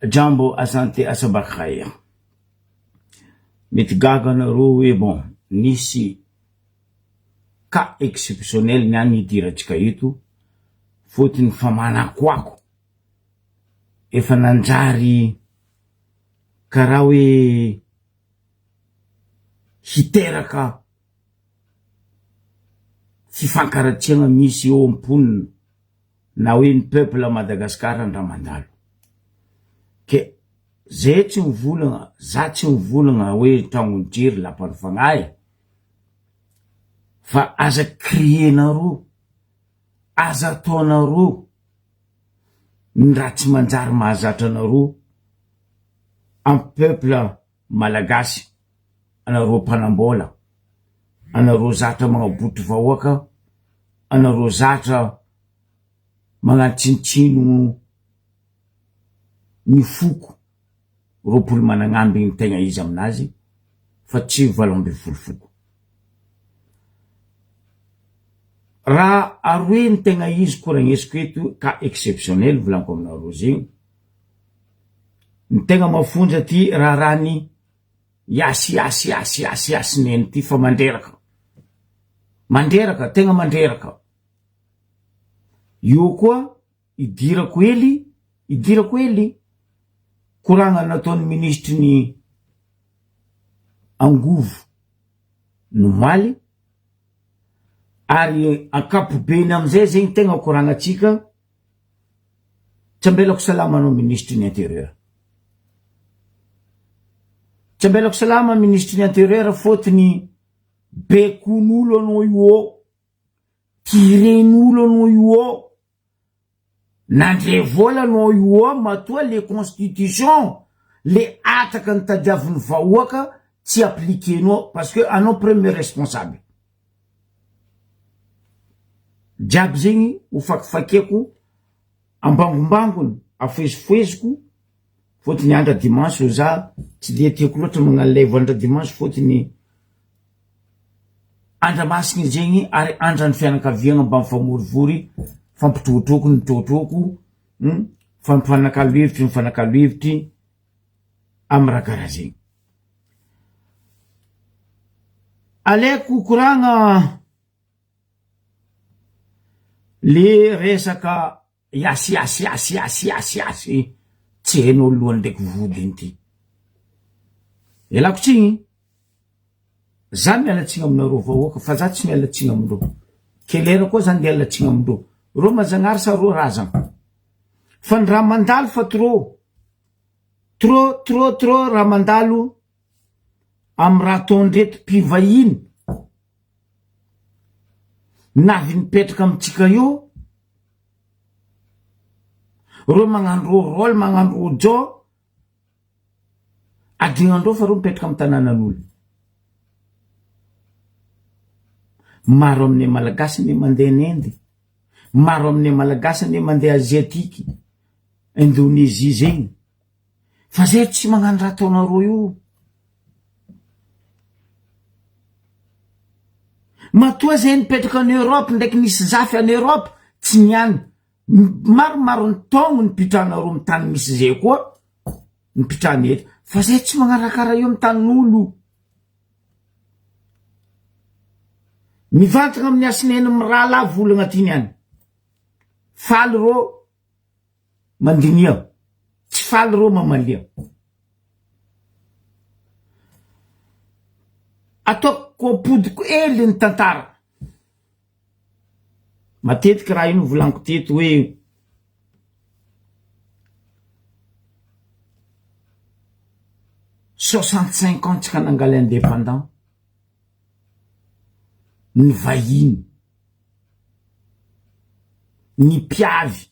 Jambo, asante, asabakaya. Mitigaga na roe bon, nisi ka exceptionnel nani diratsika ito, fotony famanako ako. Efa nanjary karaha hoe hiteraka fifankaratsiagna misy eo amponina na hoe ny peuple Madagasikara andramandalo. Ke zay tsy mivolagna, za tsy mivolagna hoe tragno jery lapany fagnahy, fa aza krienareo, aza ataonareo ny raha tsy manjary mahazatra anareo amin'ny peuple malagasy, anareo mpanambola, anareo zatra magnaboty vahoaka, anareo zatra magnatsinitsino ny foko, roapolo managnamby ny tegna izy aminazy, fa tsy 12 foko. Raha aroe ny tegna izy koragnesiko eto ka exceptionnel volaniko aminareo zegny, ny tegna mafonja ty rahany yasy neny ty fa mandreraka, tegna mandreraka. Io koa idirako hely koragna nataon'ny ministry ny Angovo Nomaly, ary ankapobeny amizay zegny tegna koragna atsika, tsy ambelako salama anao ministry ny intérieur. Tsy ambelako salama ministry ny intérieur fotony bekon'olo anao io, tiren'olo anao io, nandre vola anao io, matoa le constitution, le ataka ny tadiavin'ny vahoaka tsy appliquenao, parce que anao premier responsable. Jiaby zegny ho fakifakeko ambangombangony, afezifoeziko, fotony andra dimanche za tsy de tiako loatra magnalaivo andra dimanche, fotony andra masigny zegny ary andra ny fianakaviagna mba mifamorivory, fampitrotroko ny trotroko, mifanakalo-hevitry amy raha karaha zegny. Alaiko koragna le resaka yasy tsy hainao lohany ndraiky vodiny ty. Elako tsigny, za mialatsigny aminareo vahoaka, fa za tsy mialatsigny amindreo. Kelera koa zany de alatsigny amindreo. Ro mazagnary sa ro razana. Fa ny raha mandalo fa trop raha mandalo amy raha ataondreto mpivahiny navy nipetraka amitsika io, ro magnandro rôle, magnandro jo, adignandreo fa ro mipetraka amy tanànan'olo. Maro amin'ny malagasy ne mandeha n'Inde, maro amin'ny malagasy ne mandeha Aziatiky, Indonésie zegny, fa zay tsy magnano raha ataonareo io. Matoa zay nipetraka en Europe ndraiky nisy zafy en Europe, tsy niany. Maromaro ny taogno ny pitranareo amy tany misy zay koa, ny pitrany eto, fa zay tsy magnano raha karaha io amy tanin'olo. Mivantagna amin'ny asineny amy raha lava vola agnatiny any. Faly ro mandinia, tsy faly ro mamalia. Ataoko apodiko ely ny tantara. Matetiky raha ino volaniko teto hoe soixante-cinq ans tsika nangaly indépendant, ny vahiny, ny mpiavy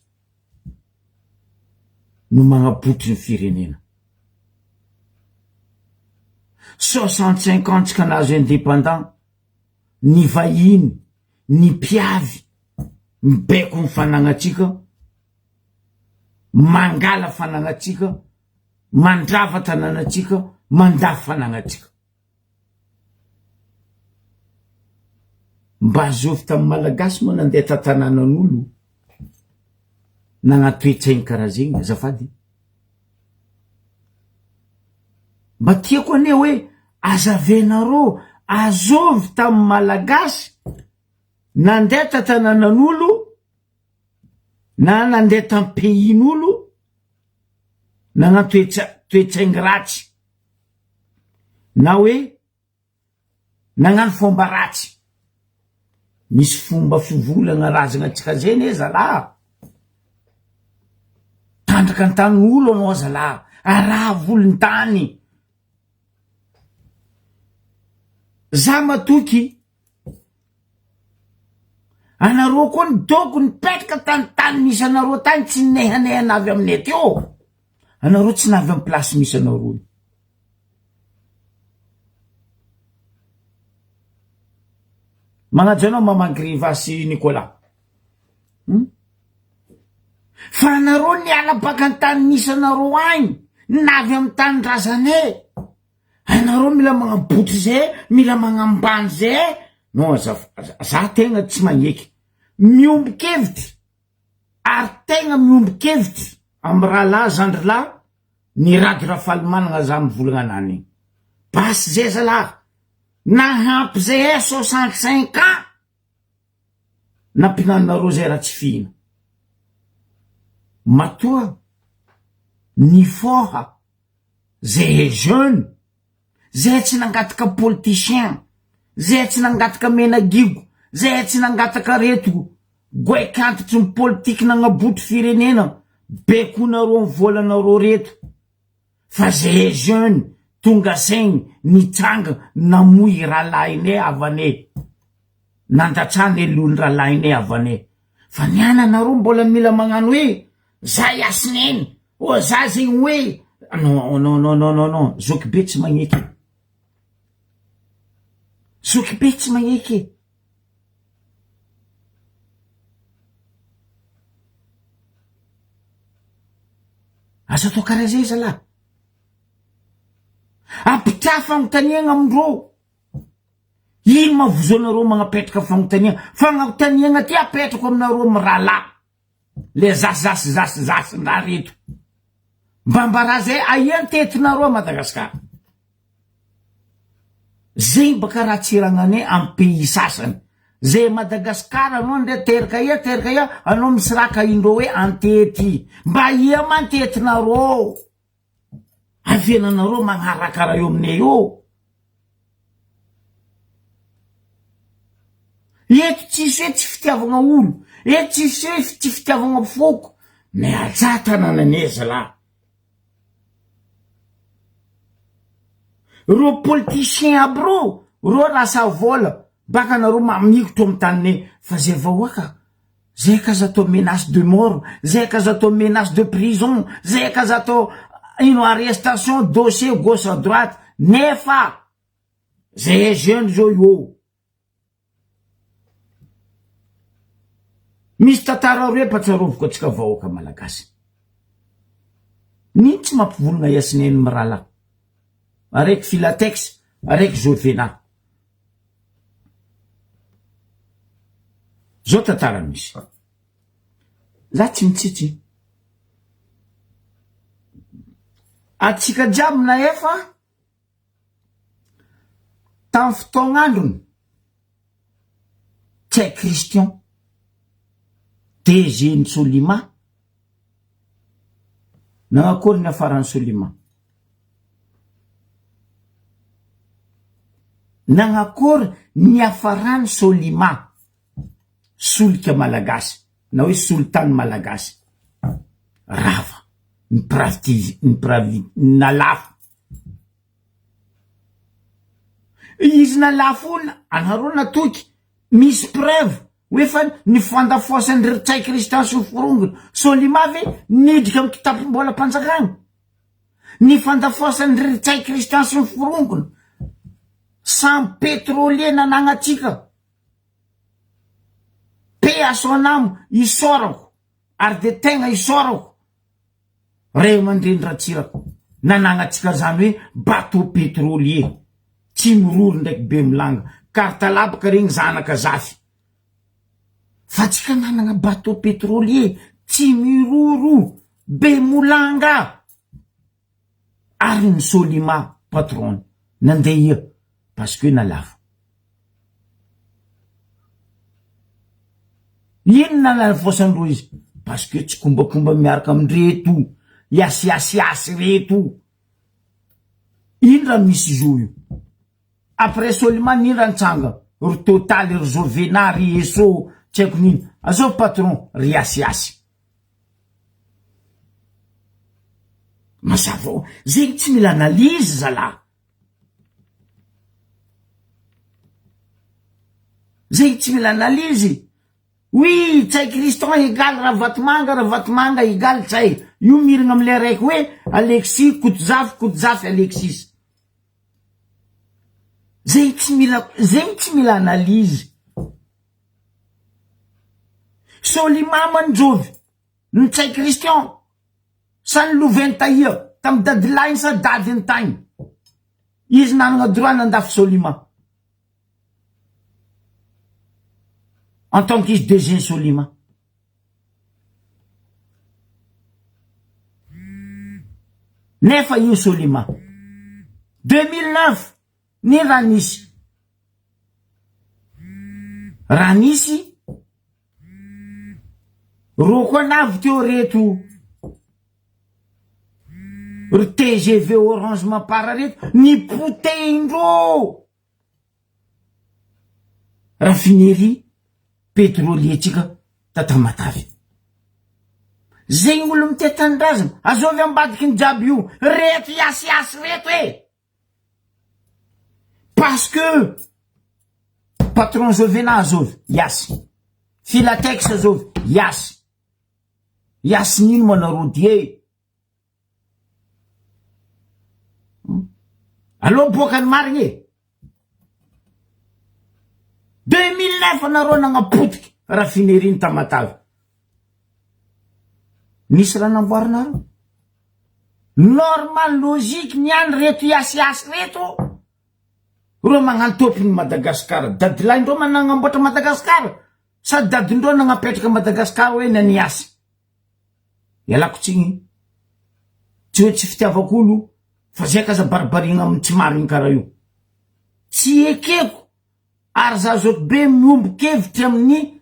no magnapotry ny firenena. 65 ans tsika nazo indépendant, ny vahiny, ny mpiavy mibeko ny fanagnatsika, mangala fanagnatsika, mandrava tanànatsika, mandafy fanagnatsika. Mba azovy tamy malagasy moa nandeha tantanànan'olo nagnatoetsaigny karaha zegny azafady. mba tiako ane hoe azavenareo azovy tamy malagasy nandeha tatananan'olo na nandeha tamy pays-n'olo nagnano-toetsaigny ratsy na hoe nagnano fomba ratsy. Misy fomba fivolagna razagna atsika zay ne zalahy, tandraka antany olo anao zalahy, araha volony tany. Za matoky anareo koa ny doko nipetraka tany misy anareo tany, tsy nehaneha avy aminay teo. Anareo tsy navy amy plasy misy anareo. Magnajo anao mamangry vasy Nicolas. Fa anareo niala baka ny tany misy anareo agny, navy amy tany razane. Anareo mila magnabotry zay, mila magnambany zay. No, za tegna tsy magneky. Miombon-kevitry, ary tegna miombon-kevitry amy rahalahy zandrilahy, ny rady Rafalimanagna za mivolagna anany. Basy zay zalahy, nahampy zay 65 ans, nampinanareo zay raha tsy fihina. Matoa, nifoha, zay jeune, zay tsy nangataka politicien, zay tsy nangataka menagigo, zay tsy nangataka reto goekantitry ny politiky nagnabotry firenena, bekonareo ny volanareo reto. Fa zay jeune tonga saigny nitsanga namoy rahalahinay avane, nandatrany elony rahalahinay avane. Fa niananareo mbola mila magnano hoe za yasineny, o za zegny hoe non, zoky be tsy magneky. Zoky be tsy magneky. Asa atao karaha zay zalahy. Apitra fagnontaniagna amindreo. Ino mavozonareo magnapetraka fagnontaniagna? Fagnontaniagna ty apetrako aminareo mirahalahy. Le zasy nda reto. Mbambara zay aia ny tetinareo Madagasikara. Zay baka raha tsiragnane amy pays sasany. Zay Madagasikara anao ndre teraka ia, anao misy raka indreo hoe antety. Mba ia ma ny tetinareo? Avenanareo magnarakara eo aminay eo. Eto tsisy hoe tsy fitiavagna olo, eto tsisy hoe tsy fitiavagna foko. Ne aja tanànanay zalahy. Ro politicien aby ro rasa vola, baka nareo mamikotro amy taninay. Fa zay vahoaka, zay ka za atao menace de mort, zay ka za atao menace de prison, zay ka za atao arrestation, dossier gauche à droite. Nefa zay jeune zao io. Misy tantara roe patsaroviko atsika vahoaka malagasy. Nino tsy mampivolagna Yasineny mirala? Araiky Filatex, araiky Jovena. Zao tantara misy. Za tsy mitsitsy. Atsika jiaby na efa tamy fotoagn'androny tsy Christian DG ny Solima nagnakory ny afarany Solima, nagnakory ny afarany Solima, solika malagasy na hoe solitany malagasy. Rava nalafo. Izy nalafo anareo natoky misy preuve hoe fa nifandafosany Ritsay Kristan sy Forongona. Solima ve nidika amy kitapom-bola mpanjakana? Nifandafosany Ritsay Kristan sy Forongona samy pétrolier nanagnatsika. Pe asonamo isorako, ary de tegna isorako. Ray aman-dreny ratsirako nanagnatsika zany hoe bateau pétrolier. Tsy miroro ndraiky be milanga, kartalabaka regny zanaka zafy. Fa tsika nanagna bateau pétrolier tsy miroro be molanga. Ary ny Solima patron nandeha ia parce que nalavo. Ino nanalavoasandreo izy parce que tsy kombakomba miaraka amindreto iasiasiasy reto. Ino raha misy zo io après Soliman ino raha nitsanga ry Total ry Jovena ry Eso tsy haiko nino azao patron ry asiasy. Mazava zegny tsy mila analyse zalahy, zegny tsy mila analyse. Oui, tsay Kriston égale Ravatomanga égale tsay. Io miragna amile raiky hoe Alexis Koutzafy Alexis. Zegny tsy mila analyse. Soliman manjovy ny tsay Kriston sa ny loventa ia tam dadilahiny sa dadiny tagny. Izy nanagna droit nandafy Soliman en tant qu'izy deuxième Soliman. Nefa io Soliman 2009 ni raha nisy roko anavy teo reto ry TGV Orange Mapara reto ny potehindreo raffinerie pétrolier tsika Tamatavy. Zegny olo mitetandrazana azovy ambadiky ny jiaby io reto iasiasy reto parce que patron Jovena azovy yasy, Filatex azovy yasy nino manarody aloha boaka ny marigny 2009 nareo nagnapotiky raffinerie ny Tamatavy. Nisy raha namboarinareo normal logique niany reto iasiasy reto reo magnantopiny Madagasikara. Dadilaindreo managnamboatra Madagasikara sa dadindreo nagnapetraka Madagasikara hoe naniasy. Ialako tsigny tsy hoe tsy fitiavak'olo fa zay kaza baribarigna amin'ny tsy marigny karaha io. Tsy ekeko ary zazoto be miombokevitry amin'ny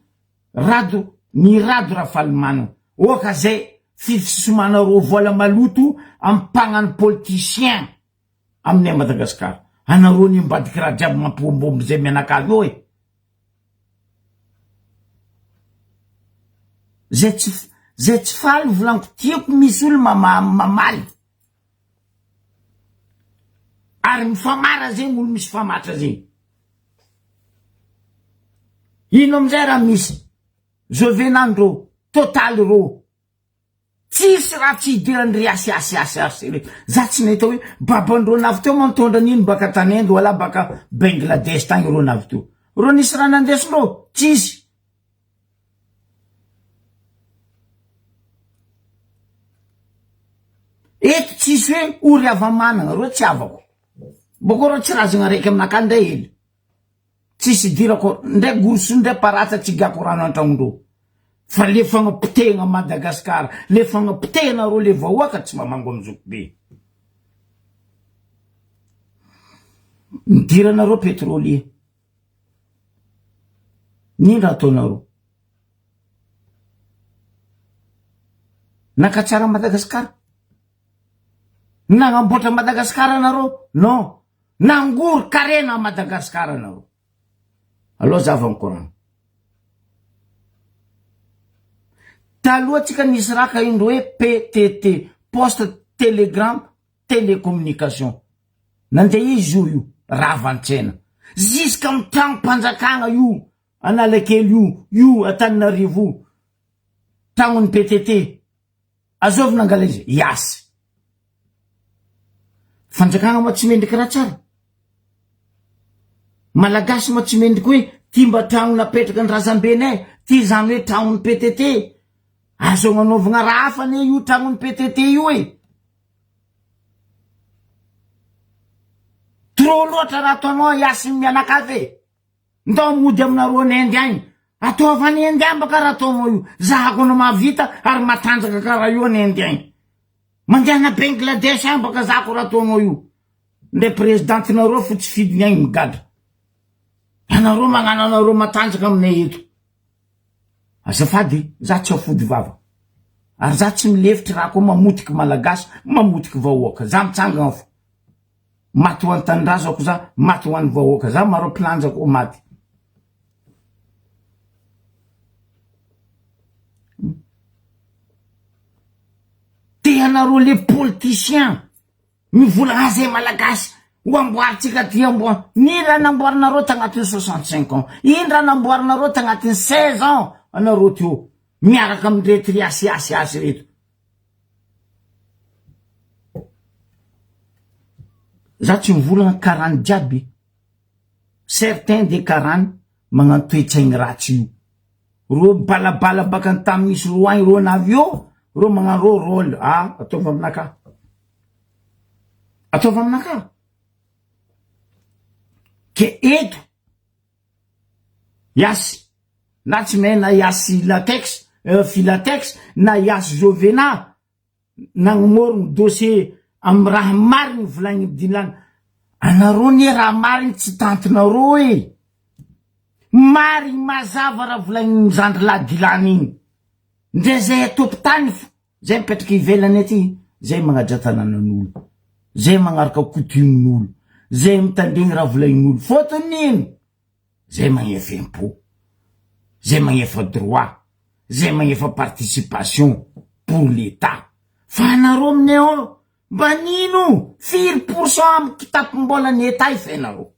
ny rado Rafalimanana. Oka zay fifisomanareo vola maloto ampagnany politicien aminay Madagasikara. Anareo ny mbadiky raha jiaby mampibombomby zay mianakazy io zay tsy faly volaniko tiako misy olo mamaly ary mifamara zegny olo misy famatra zegny. Ino amizay raha misy Jovenandreo Total reo tsisy raha tsy idirandry asiasiasiasy reto. Za tsy nahita hoe babandreo navy teo mantondra nino baka tanendo wala baka Bangladesh tagny reo navy teo. Reo nisy raha nandesindreo tsisy. Eto tsisy hoe ory avamanagna reo tsy avako boko reo tsy razagna raiky aminaka ndray hely tsisy idirako ndray goroso ndray paratsa tsy gako rano antragnondreo fa le fagnapotehana Madagasikara le fagnapotehana reo le vahoaka tsy mamango amizoko be. Nidiranareo pétrolier nino raha ataonareo nakatsara Madagasikara nagnamboatra Madagasikara nareo non nangory karena Madagasikara nareo. Aloha zavany koragno taloha tsika nisy raka indro hoe PTT poste telegram télécommunication nandeha izy io ravan-tsena ziska amin'ny tragno mpanjakagna io Analakely io Antananarivo tragnony PTT azovy nangala izy yasy fanjakagna ma tsy mendriky raha tsara malagasy ma tsy mendriky hoe ty mba tragno napetraky ny razambenay ty zany hoe tragnony PTT azo agnanovagna raha hafa ne io tragnony PTT io trop loatra raha ataonao yasy mianakavy ndao mody aminareo ny Inde agny ataovany Inde agny baka raha ataonao io zahako na mahavita ary matanjaka karaha io ny Inde agny mandeha na Bangladesh agny baka zahako raha ataonao io ndre présidentinareo fotsy fidiny agny migadra. Anareo magnano anareo matanjaka aminay eto. Azafady, za tsy afody vava. Ary za tsy milefitry raha koa mamotiky malagasy, mamotiky vahoaka. Za mitsangana fo. Maty ho an'ny tandrazako za, maty ho an'ny vahoaka. Za maro pilanjako maty. Te anareo le politicien mivola azay malagasy ho amboaritsika ty amboa. Ny raha namboarinareo tagnatin'ny 65 ans. Iny raha namboarinareo tagnatin'ny 16 ans. Anareo teo miaraka amindreto riasiasiasy reto. Za tsy mivolagna karany jiaby. Certains de karany magnano toetsaigny ratsy io. Ro balabala baka ny tamy misy roa ro navio, ro magnano ro rôle. Ah, ataova aminaka. Ataova aminaka. Ke eto yasy na tsy mena yasy latex, filatex, na yasy jovena, nagnomorogny dossier amy raha mariny volagny dilany. Anareo ne raha mariny tsy tantinareo e. Mariny mazava raha volagny mizandry la dilany igny. Ndre zay atopy-tany fo, zay mipetraky ivelany aty, zay magnadra tananan'olo, zay magnaraka coutumen'olo, zay mitandregny raha volagnin'olo. Fotony ino? Zay magnefa impôt, zay magnefa droit, zay magnefa participation pour l'État. Fa anareo amineo, mba nino? 4% amy kitapom-bola ny État ifenareo.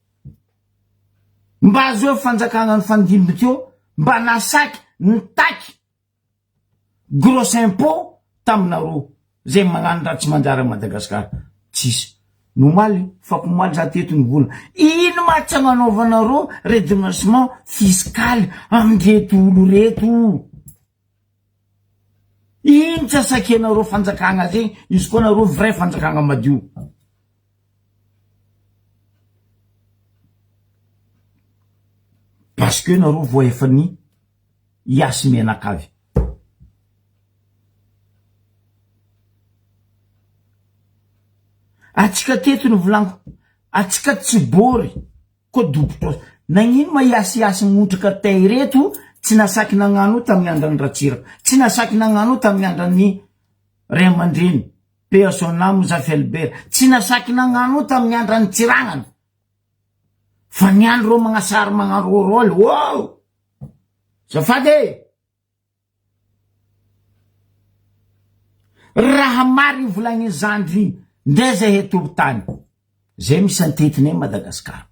Mba azo fanjakagna ny fandimby teo, mba nasaky, nitaky gros impôt taminareo. Zay magnano raha tsy manjary Madagasikara. Tsisy. Nomaly, fako maly za teto nivolana. Ino ma tsy agnanaovanareo redressement fiscal amindreto olo reto? Ino tsy asakenareo fanjakagna zegny, izy koa nareo vrai fanjakagna madio. Parce que nareo vo efa ny yasy menakavy. Atsika teto ny volanko, atsika tsy bory, ko dobotra. Nagnino ma yasy montraka tay reto, tsy nasaky nagnano tamin'ny andrany Ratsiraka, tsy nasaky nagnano tamin'ny andrany Ray Aman-dreny, paix à son âme Zafelbert, tsy nasaky nagnano tamin'ny andrany Tsiragnana. Fa ny andro magnasary magnano rôle, wow! Zafady! Raha mariny volagny zandry ndre zay hetobotany. Zay misy antetiny Madagasikara.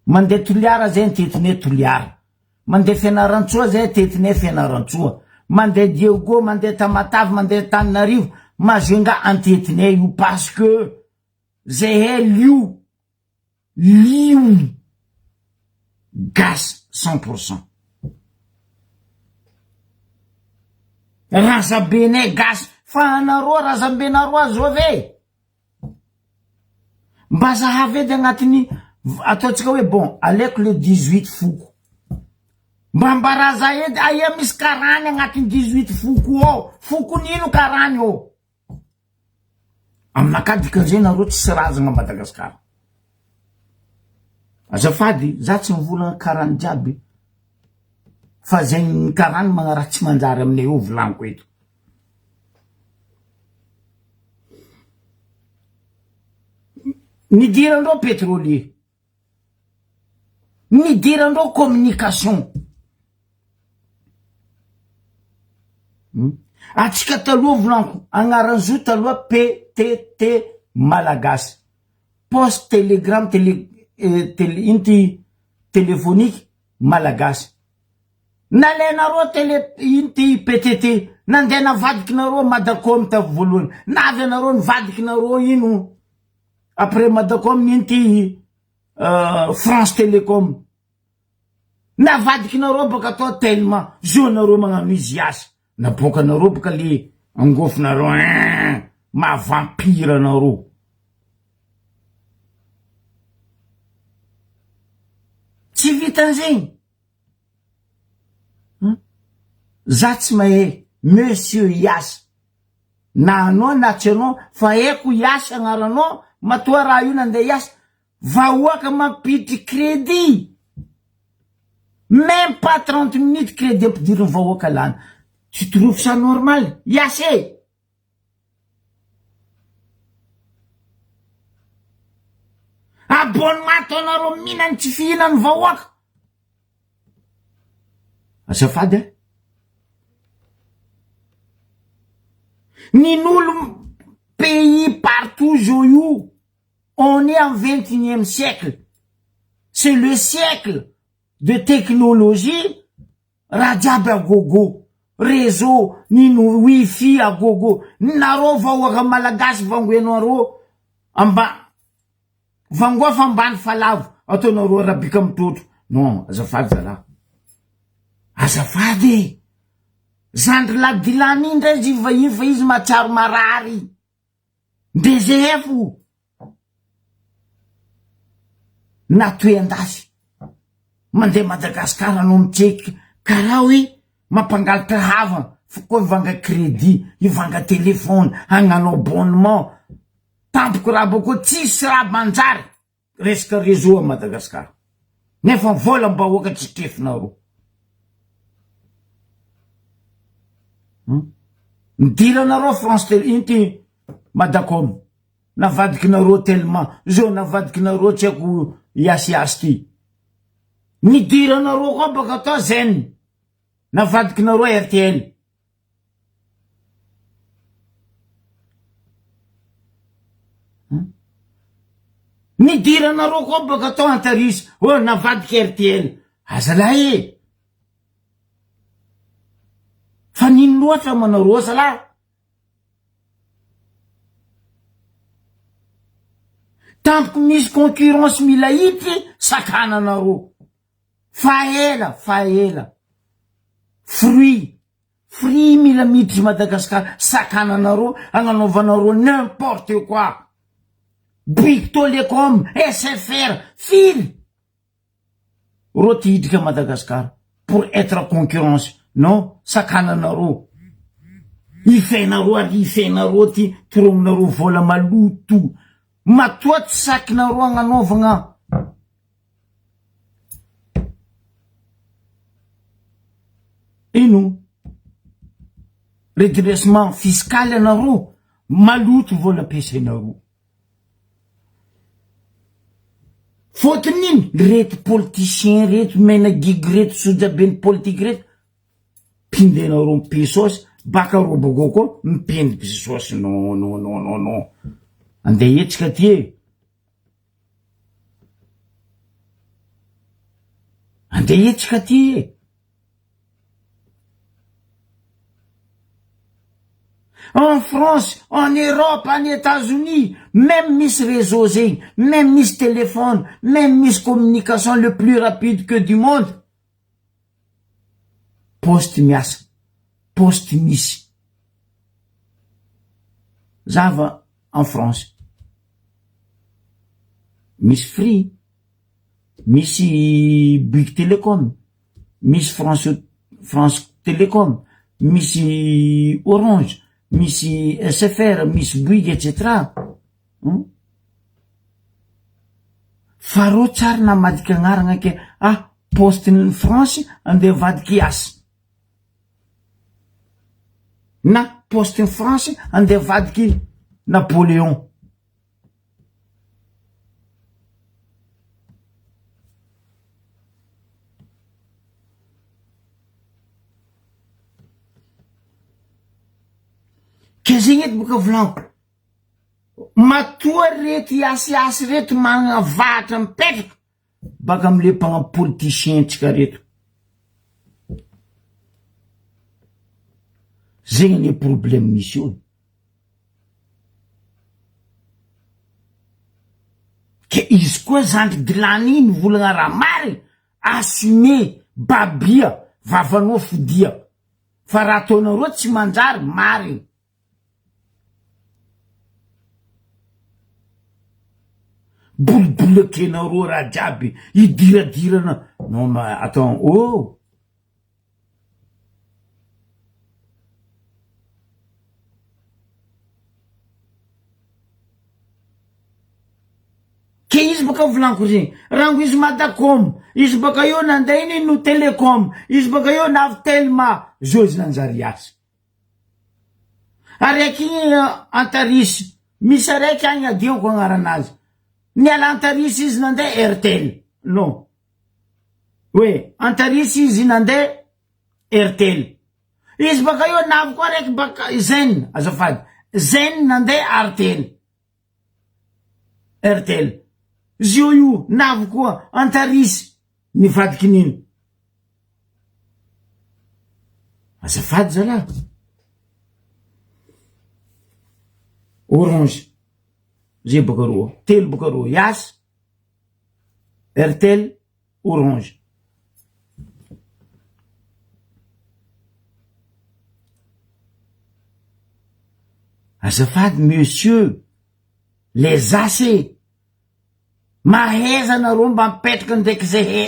Mandeha Toliara zay antetiny Toliara. Mandeha Fianarantsoa zay antetiny Fianarantsoa. Mandeha Diego, mandeha Tamatavy, mandeha Tananarivo, Majunga antetiny io parce que zay liu gaz 100%. Razabene gaz fa anareo razambenareo azove. Mba zahavy edy agnatiny ataotsika hoe bon, aleko le 18 foko. Mba raza edy aia misy karany agnatiny 18 foko ao. Foko nino karany ao? Aminaka dikan'izay nareo tsy razagna Madagasikara. Azafady, za tsy mivolagna karany jiaby. Fa zay ny karany magnaraha tsy manjary aminay io volaniko eto. Nidirandreo pétrolier, nidirandreo communication. Atsika taloha volanko, agnaran'izo taloha PTT malagasy, poste telegram inty téléphonique malagasy. Nalenareo inty PTT, nandeha navadiky nareo Madacom ta voalohany, navy anareo nivadiky nareo ino après Madacom ninty France Télécom. Navadiky nareo baka atao tellement zo nareo magnano izy yasy. Naboaka nareo baka le angofo nareo mavampira nareo. Tsy vitan'izegny. Za tsy mahay Monsieur Yas na anao na tsy anao fa eko hiasa agnaranao matoa raha io nandeha hiasa vahoaka mampiditry crédit même pas 30 minutes crédit ampidiriny vahoaka lany tu trouves ça normal hiasa abonnement ataonareo mihinany tsy fihinany vahoaka azafady nin'olo pays partout zao io on est en 21e siècle c'est le siècle de technologie raha jiaby agogo réseau nino wifi agogo nareo vahoaka malagasy vangoenareo vangoa fa ambany falavo ataonareo rabika mitrotro non azafady zala azafady zandry ladilany indray izy fa izy matsaro marary ndezefo na toendasy mandeha Madagasikara anao mitseky karaha hoe mampangalatra havana koa ivanga crédit ivanga telefony hagnano abonnement tampoko raha boko tsisy raha manjary resaka réseau a Madagasikara nefa vola mbahoaka tsy trefinareo nidiranareo France inty Madacom navadikinareo tellement zao navadikinareo tsy haiko iasiasy ty nidiranareo koa baka atao zen navadikinareo RTL nidiranareo koa baka atao Antarisy navadiky RTL azalahy fa nino loatra manareo zalahy tampoko misy concurrence mila itry sakananareo fa ela fruit mila miditry Madagasikara sakananareo agnanaovanareo n'importe quoi Bouygues Telecom SFR fily ro ty hidrika Madagasikara pour être en concurrence non sakananareo ifenareo ary ifenareo ty torominareo vola maloto matoa tsy sakinareo agnanaovagna ino redressement fiscal anareo maloto vola ampiasainareo fôtiny iny reto politicien reto mena gigy reto sojabeny politique reto pindenareo mipesosy baka robogo koa mipendy pisosy non andeha etsika ty andeha etsika ty en France, en Europe, en États-Unis, même Miss réseau, même Miss téléphone, même Miss communication le plus rapide que du monde. Poste Miss. Zava en France. Miss Free, Miss Bouygues Télécom, Miss France Télécom, Miss Orange, Miss SFR, Miss Bouygues, etc. Faro tsara namadiky agnarana ke poste France andeha vadiky asa na poste France andeha vadiky Napoléon. Ke zegny ety boka volaniko matoa reto iasiasy reto magnavatra mipetraka baka amle mpagna politicien tsika reto zegny le problème misy io ke izy koa zandry dilany iny volagna raha mariny assume babia vavanao fodia fa raha ataonareo tsy manjary mariny bolobolokenareo raha jiaby idiradirana non attends ke izy baka volaniko regny rango izy Madacom izy baka eo nandeha iny no Telecom izy baka eo Navtelma zo izy nanjary asa araiky igny Antarisy misy araiky agny adioko agnaranazy niala Antarisy izy nandeha Airtel non oui Antarisy izy nandeha Airtel izy baka eo navy koa araiky baka Zen azafady Zen nandeha Airtel zio io navy koa Antarisy nivadiky nino azafady zala Orange zay baka roa telo baka roa Yas Airtel Orange azafady monsieur les AC maheza nareo mba mipetraky ndraiky zay he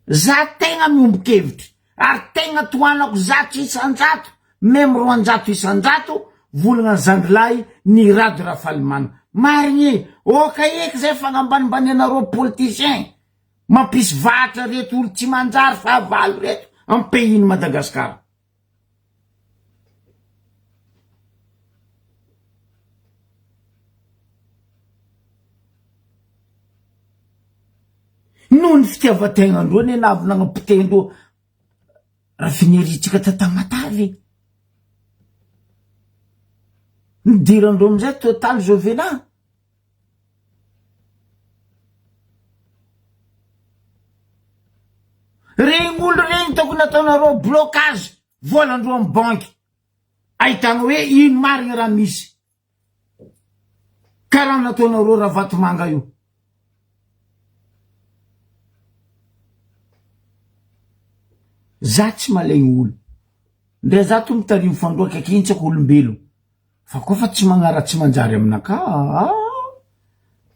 za tegna miombokevitry ary tegna toanako 100 même 200 volagna zandrilahy ny Rado Rafalimana marigny oka eky zay fagnambanimbany anareo politicien mampisy vatra reto olo tsy manjary fa avalo reto am pays ny Madagasikara noho ny fitiavategnandreo ny navy nagnapotendreo rafineritsika Tamatavy nidirandreo amizay Total Jovena regny olo regny tokony ataonareo blocage volandreo amy banky ahitagna hoe ino marigny raha misy karaha nataonareo raha Vatomanga io za tsy malegny olo ndre za to mitarimy fandroaky akintsako olombelo fa kofa tsy magnaratsy manjary aminaka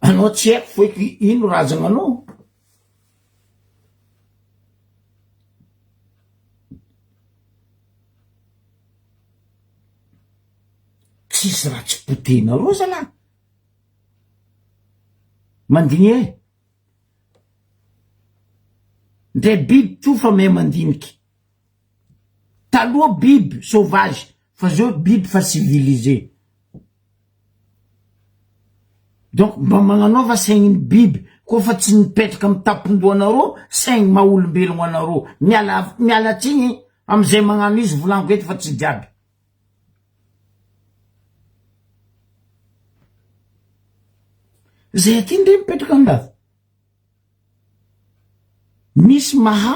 anao tsy haiko foiky ino razananao tsisy raha tsy potenareo zala mandigny e ndre biby tsofa mahay mandiniky taloha biby sauvage fa zao biby fa civilisé donc mba magnanova saigny biby kofa tsy nipetraka amy tapon-doanareo saigny maha-olombelogno anareo miala tsigny amizay magnano izy volaniko eto fa tsy diaby zay aty ndre mipetraka andafy misy maha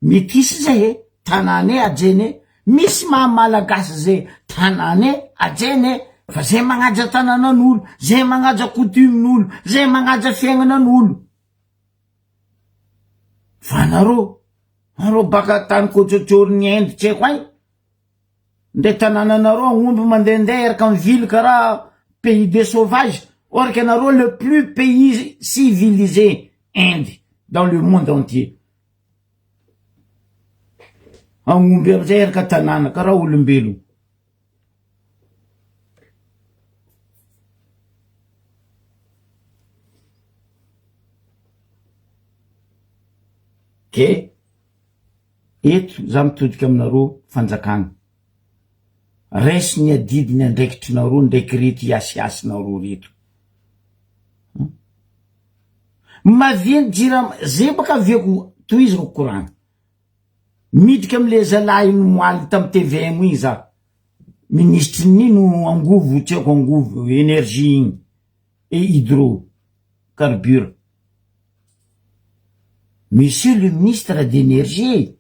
metisy zay tanane ajene misy maha malagasy zay tanane ajene fa zay magnaja tananan'olo zay magnaja coutumen'olo zay magnaja fiaignanan'olo fa nareo baka tany kotsotsory ny Inde tsy haiko ay ndre tanananareo aomby mandehandeha eraka amy ville karaha pays des sauvages or que nareo le plus pays civilisé Inde dans le monde entier aomby amizay eraka tanàna karaha olombelo ke eto za mitodika aminareo fanjakana resy ny adidiny andraikitrinareo ndraiky reto iasiasinareo reto maveny jira zay baka aviako toizako koragna midika amle zalahy ino moaly tamy TVM igny za ministre nino angovo tsy haiko angovo énergie igny et hydrocarbure monsieur le ministre d'énergie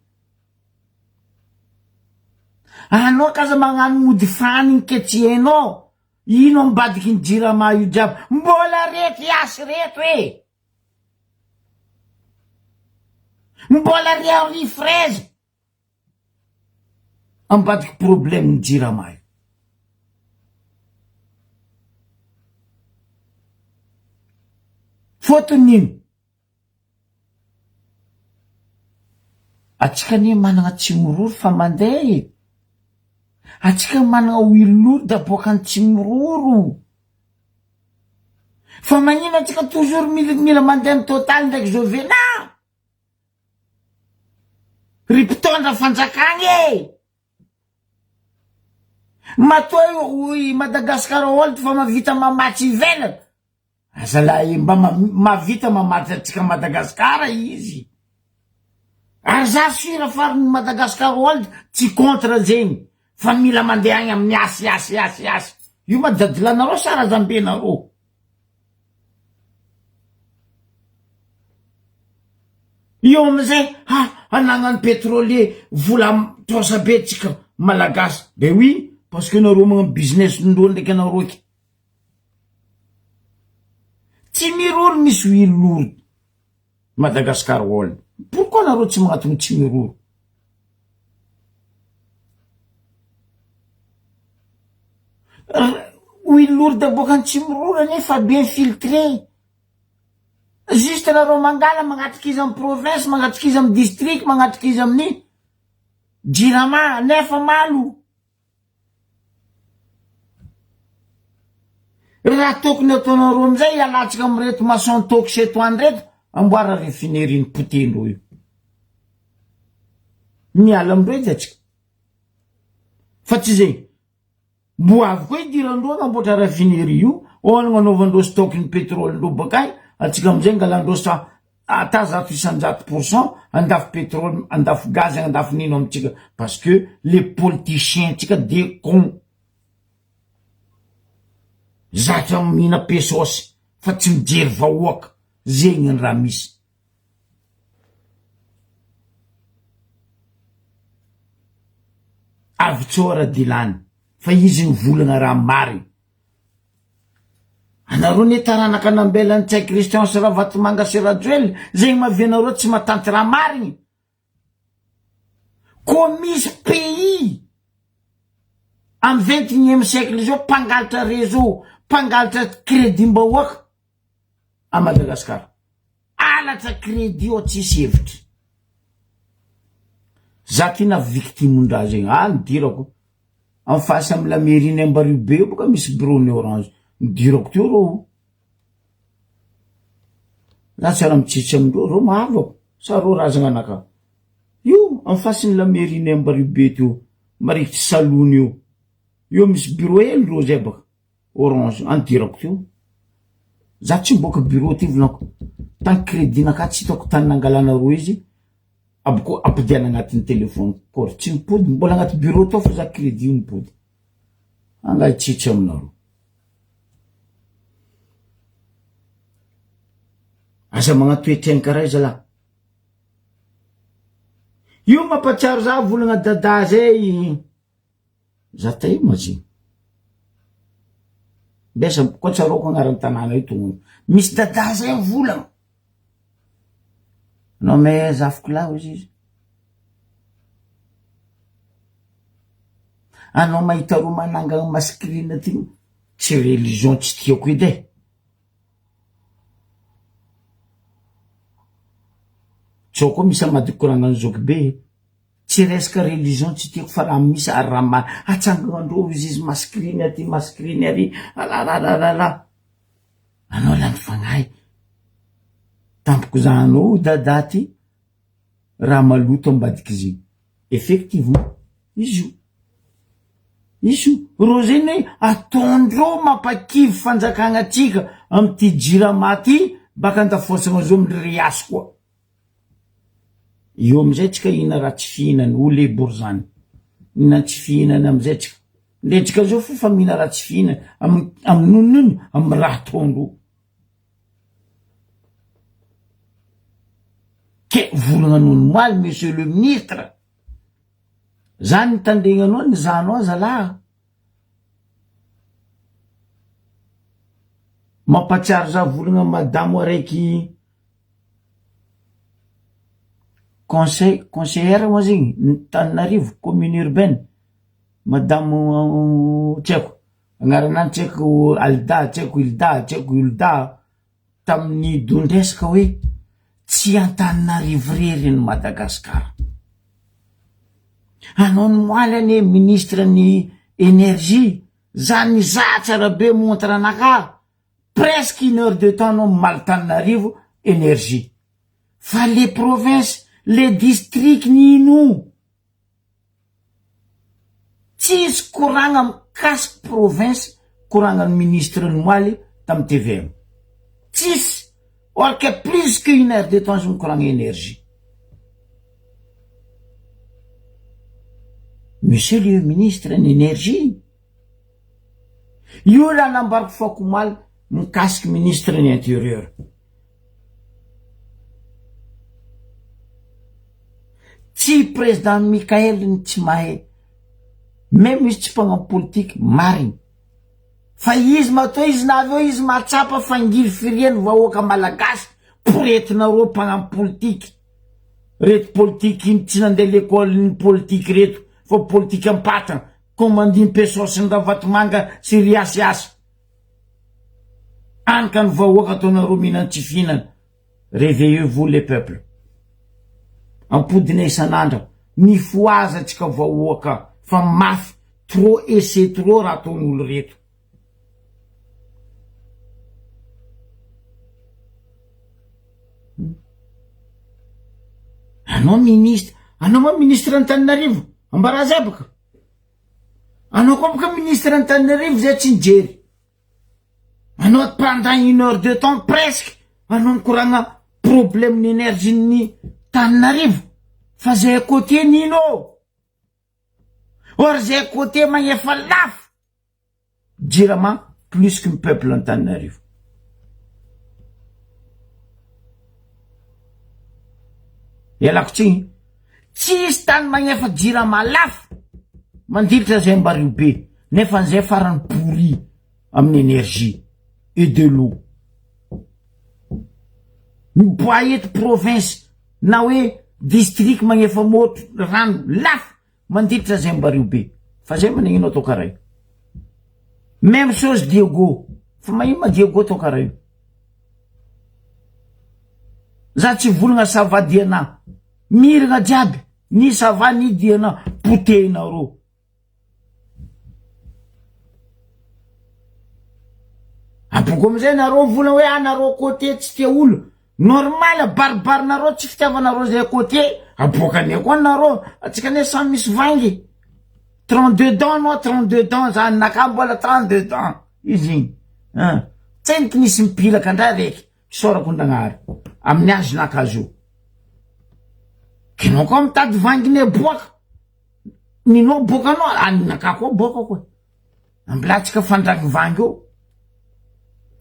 anao kaza magnano mody fanigny ke tsy hainao ino ambadiky ny jirama io jiaby mbola reto iasy reto e mbola riao fraise ambadiky problème ny jirama io fotony atsika ne managna tsimorory fa mandeha atsika manana wilolo da boaka ny tsy miroro fa magnino atsika toujours mila mandeha amin'ny total ndraiky jovena ry mpitondra fanjakagny matoa i Madagasikara old fa mavita mamatsy ivelany azalahy mba mavita mamatsy atsika Madagasikara izy ary za sira fariny Madagasikara old tsy contre zegny fa mila mandeha agny amin'ny asy io madadilanareo sara zambenareo io amizay anagnany pétrolier vola tosa be tsika malagasy be oui parce que nareo magna business ndreo ndraiky anareo ky tsy miroro misy wilolo Madagasikara old pourquoi nareo tsy magnatony tsy miroro wilolo da boaka ny tsy miroro nefa bien filtré juste nareo mangala magnatriky izy amin'ny province magnatriky izy amin'ny district magnatriky izy amin'ny jirama nefa malo raha tokony ataonareo amizay ialatsika amireto maçon toko setoany reto amboara refinerie potendreo io miala amindreo atsika fa tsy zay mbo avy koa idirandreo anamboatra rafinerie io oany gnanaovandreo stockny pétrole ndreo bakay atsika amizay ngalandreo sa ata 100% andafy pétrole andafy gaz andafy nino amitsika parce que les politiciens tsika de con zatra mihina pesosy fa tsy mijery vahoaka zegny ny raha misy avy tsora dilany fa izy ny volana raha mary anareo ne taranaka nambelany tsay Christian sy Ravatomanga sy Rajoel zegny mavianareo tsy matanty raha marigny ko misy pays am 21e siècle zao mpangalatra réseau mpangalatra crédit-mbahoaka a Madagasikara alatra crédit o tsisy hevitry za tina victime-ndra zegny nidirako am fasy amy la mairie ny Ambaribe io boka misy bureau ny Orange nidirako teo reo za tsy ara mitsitsy amindreo reo mahavako sa reo razagna anaka io am fasy ny la mairie ny Ambaribe teo marikitry salony io misy bureau hely reo zay baka Orange andirako teo za tsy mboka bureau ty volanako tan crédit naka tsy hitako tany nangalana reo izy aboko ampidiana agnatin'ny telefone kory tsy mipody mbola agnaty bureau tao fa za crédit io mipody angay tsitsy aminareo asa magnatoetreny karaha zala io mampatsiaro za volagna dada zay za tay maziny besa koa tsaroko agnarany tanàna io togno misy dada zay volagna no mais zafiko lao izy anao mahita ro mananga maskrina ty tsy religion tsy tiako edy tsao koa misy amady korana zoky be tsy resaka religion tsy tiako fa raha misy ary raha mary atsangandreo izy maskriny aty maskriny ary alalalala anao lany fagnahy tampoko zanao dada ty raha maloto ambadiky izy effectivement izy ro zegny ataondreo mampakivy fanjakagna atsika amy ty jirama ty baka andafosagna zo amindriasy koa io amizay tsika ina raha tsy fihinany ole borzany ina tsy fihinany amizay tsika ndretsika zao fa mihina raha tsy fihinany amy nonony amy raha ataondreo ke volagna nono moaly monsieur le ministre zany nitandregnanao ny zanao zalahy mampatsiaro za volagna madamo araiky conseillère moa zegny Tananarivo commune urbaine madamo tseko agnaranany tseko Alda tseko Ilda tseko Ilda tamin'ny dondresaka hoe tsy Antananarivo rery ny Madagasikara anao ny moaly ane ministre ny énergie zany zatsara be montre anaka presque 1 heure de temps anao Maltananarivo énergie fa les provinces les districts nino tsisy koragna mikasiky province koragna ny ministre ny moaly tamy TVM tsisy or que plus que 1 heure de temps zony koragna énergie. Monsieur le ministre n'énergie io la nambariko fako maly mikasiky ministre ny intérieur tsy président Mikael ny tsy mahay même izy tsy mpagnampy politique mariny fa izy matao izy naveo izy matsapa fangily firiany vahoaka malagasy poretinareo mpagnampy politique reto politique iny tsy nandeha l'école ny politique reto fa politique ampatana commandine pesosy ny ravatomanga sy riasiasy anka ny vahoaka ataonareo mihinana tsy fihinana réveillez-vous les peuples ampodina isan'andro ny foazatsika vahoaka fa mafy trop et c'est trop raha ataon'olo reto anao ministre anao moa ministre Antananarivo Ambarazabaka anao koa baka ministre Antananarivo zay tsy nijery anao pendant 1 heure de temps presque anao mikoragna problème d'énergie ny Tananarivo fa zay côté nino or zay côté magnefa lafo Jirama plus que le peuple Antananarivo ialako tsisy tany magnefa Jirama lafo mandilitra zay Mbariou be nefa zay farany pourri amin'ny énergie et de l'eau miboa eto province na hoe district magnefa moto rano lafo mandilitra zay Mbariou be fa zay manegnino atao karaha io même chose Diego fa magnino ma Diego atao karaha io za tsy volagna sava diana miragna jiaby ny sava ny diana potehinareo apoko amizay nareo volana hoe anareo côté tsy tia olo normal baribarinareo tsy fitiavanareo zay côté abokane koa nareo atsika ne samy misy vangy 32 dents no 32 dents zany naka mbola 32 dents izy igny tseniky nisy mipilaka ndray reky sorako ndragnary amin'ny azo nakazo kinao koa mitady vangine boaka ninao bokanao aninaka koa boaka koa amblatsika fandraky vangy io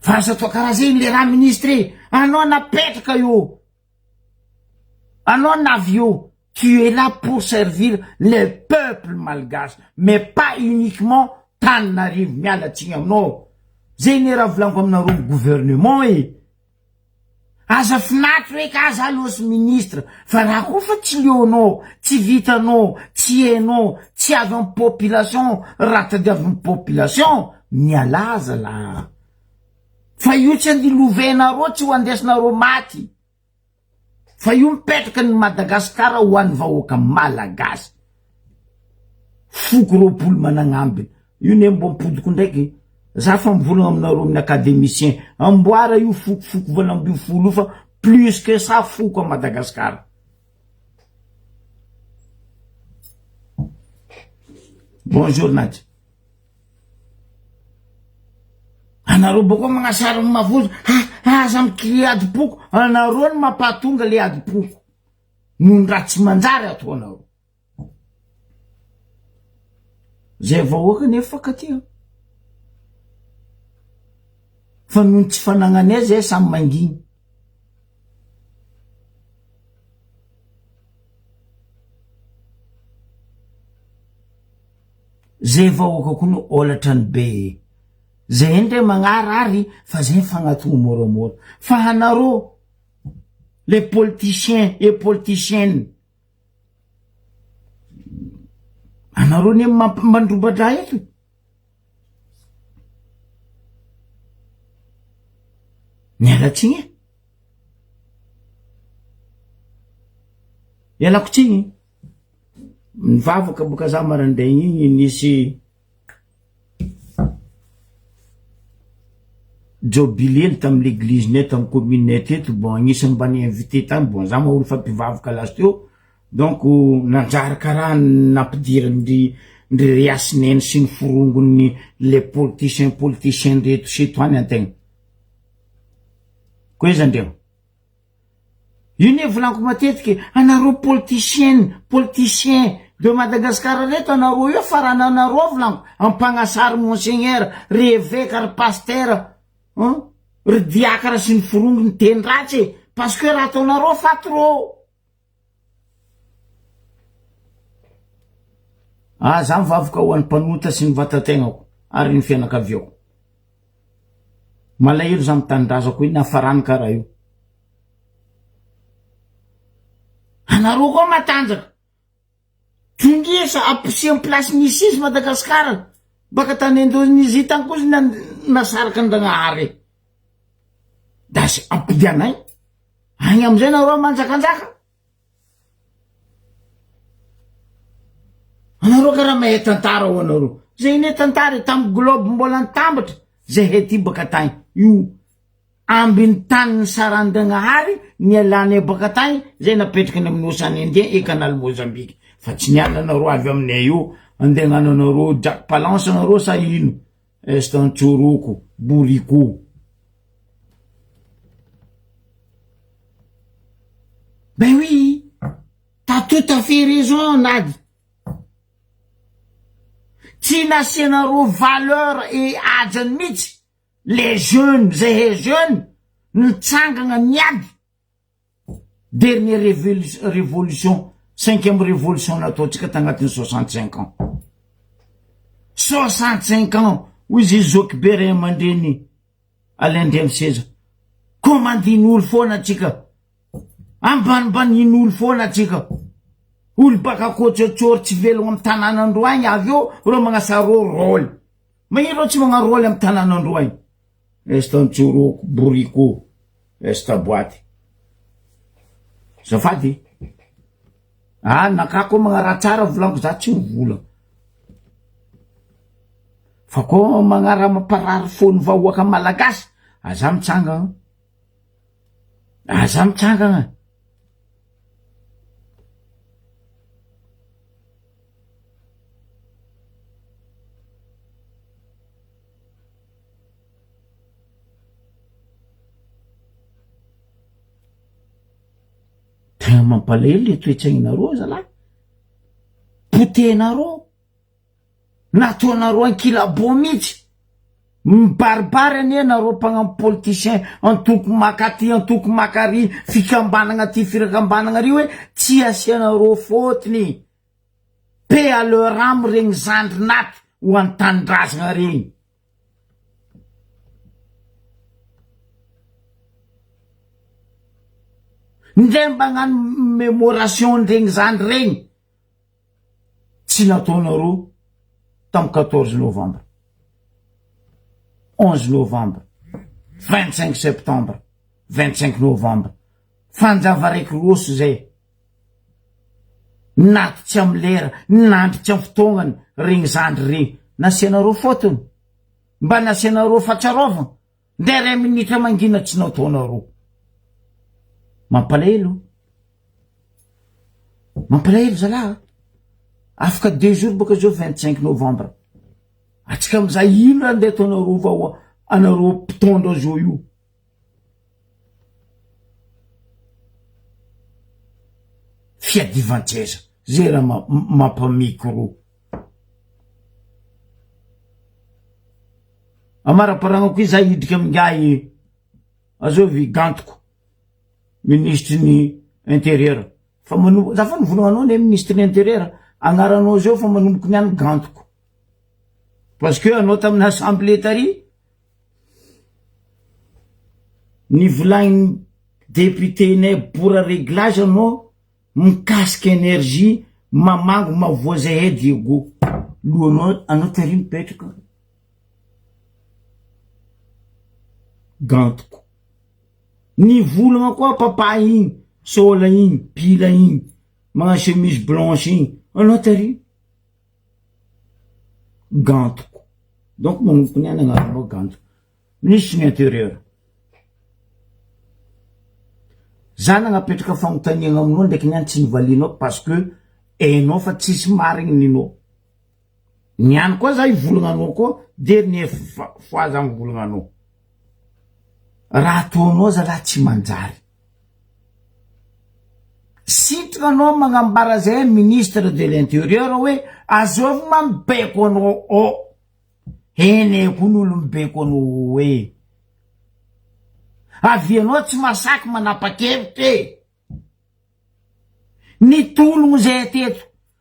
fa sa toa karaha zay le raha ministre anao napetraka io anao navy io tu es là pour servir le peuple malgache mais pas uniquement Tananarivo mialatsigny aminao zay ne raha volaniko aminareo gouvernement aza finatry hoe ka aza alosy ministre fa raha koa fa tsy leonao tsy vitanao tsy hainao tsy avy amin'ny population raha tady avy amin'ny population mialaza la fa io tsy andi lovenareo tsy ho andesinareo maty fa io mipetraka ny Madagasikara ho an'ny vahoaka malagasy foko roapolo managnambiny io ne mbo mipodiko ndraiky za fa mivolagna aminareo amin'ny académicien amboara io fokofoko volamby folo fa plus que ça foko a Madagasikara bonjour Nadia anareo boko magnasara mavozo aza mikry adipoko anareo ny mampatonga le adipoko noho ny raha tsy manjary ataonareo zay vahoaka nefa katia fa noho tsy fanagnanay zay samy manginy zay vahoaka koa no olatrany be zay ndray magnarary fa zay fagnatongo moramora fa anareo les politiciens et politiciennes anareo ne mandrobadra eto nialatsigny ialako tsigny Mivavaka boka za marandraigny igny nisy jubilé tamy l'église net tamy commune teto bon agnisan'ny mba ni-invité tany bon za moa olo fa mpivavaka lazy teo donc nanjary karaha nampidiry ndry riasineny sy ny forongony les politiciens reto seto any antegna koa izy andreo io ne volaniko matetiky anareo politicien de Madagascar reto anareo io farana anareo volaniko ampagnasary monseigneur ry évêque ry pasteur ry diakara sy ny forongony teny ratsy parce que raha ataonareo fatro za mivavaka ho an'ny mpanota sy ny vatategnako ary ny fianakaviako malahelo za mitandrazako iny nafarany karaha io anareo koa matanjaka tongesa apoussi en place nisy izy Madagasikara baka tany Indonésie tany koa nasaraka an-Dragnahary da sy ampidianay agny amizay nareo manjakanjaka anareo karaha mahay tantara ho anareo zay ine tantara tamy globe mbola nitambatra zay hety baka tany io ambiny tany ny saran-Dragnahary ny alany baka tany zay napetraky ny amin'ny Océan Indien e canal Mozambique fa tsy niala anareo avy aminay io andegnano anareo Jack Palance anareo sa ino Estanchoroko Boriko ben oui t'as tout à fait raison Nady tsy nasianareo valeur et ajany mihitsy les jeunes nitsangagna niady dernière révolution 5e révolution nataotsika tagnatin'ny 65 ans 65 ans hoy izy Zokibe ray amandreny Alaindremy Seza komandin'olo foana atsika ambanibanin'olo foana atsika olo baka kotsotsory tsy velogno amy tanànandro agny avy eo ro magnasaro rôly magnino tsy magna rôly amy tanànandro agny Estanchoroko Boriko Estaboaty zafady nakako magna raha tsara volaniko za tsy mivola fa koa magnara mamparary fony vahoaka malagasy aza mitsangagna tegna mampalahelo le toetsainareo zalahy potenareo nataonareo ankilabo mihitsy mibaribary anie nareo mpagnano politicien antoko makaty antoko makary fikambanagna ty firakambanagna ry hoe tsy asianareo fotony pe à leur âme regny zandry naty ho antandrazagna regny ndray mbagnano mémoration ndregny zandry regny tsy nataonareo tamy 14 novembre 11 novembre 25 septembre 25 novembre fanjava raiky roso zay naty tsy amy lera nandry tsy amy fotognany regny zandry regny nasianareo fotony mba nasianareo fahatsiarovagna ndray ray minitra mangina tsy nataonareo mampalahelo zalahy afaka 2 jours baka zao 25 novembre atsika amizay ino raha ndeha ataonareo va anareo mpitondra zao io fiadivan-tseza zay raha mampamikro amara-paragnako izy za hidriky amingay azovy gantoko ministre ny intérieur fa manombo za fa nivolagna ne ministre ny intérieur agnaranao zao fa manomboko niany gantoko parce que anao tamin'ny assemblée tary nivolagny député nay bora réglage anao mikasiky énergie mamango mavoazay hay Diego loanao anao tary mipetraka gantoko nivolagna koa papa igny sola igny pila igny magna chemise blanche igny anao tary gantoko donc manomboka ny anagnarana gantoko ministre ny intérieur za nagnapetraka fagnotaniagna aminao ndraiky niany tsy nivalinao parce que hainao fa tsisy marigny ninao niany koa za ivolagnanao koa dernier fois za mivolagnanao raha ataonao zalahy tsy manjary sitranao magnambara zay ministre de l'intérieur hoe azovy mambeko anao eneko n'olo mibeko anao hoe avianao tsy masaky manapa-kevitry ny tologno zay teto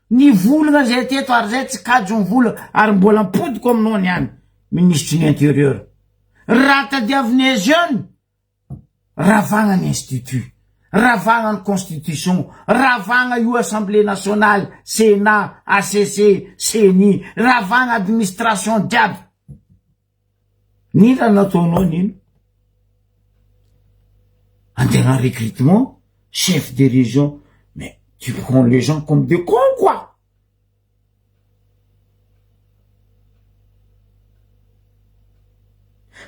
ny volagna zay teto ary zay tsy kajo vola ary mbola mpodiko aminao niany ministre ny intérieur raha tadiaviny jeune ravagna ny institut ravagna ny constitution ravagna io assemblée nationale sénat ACC CENI ravagna administration jiaby nina nataonao nino antegna recrutement chef de région mais tu prends les gens comme des cons quoi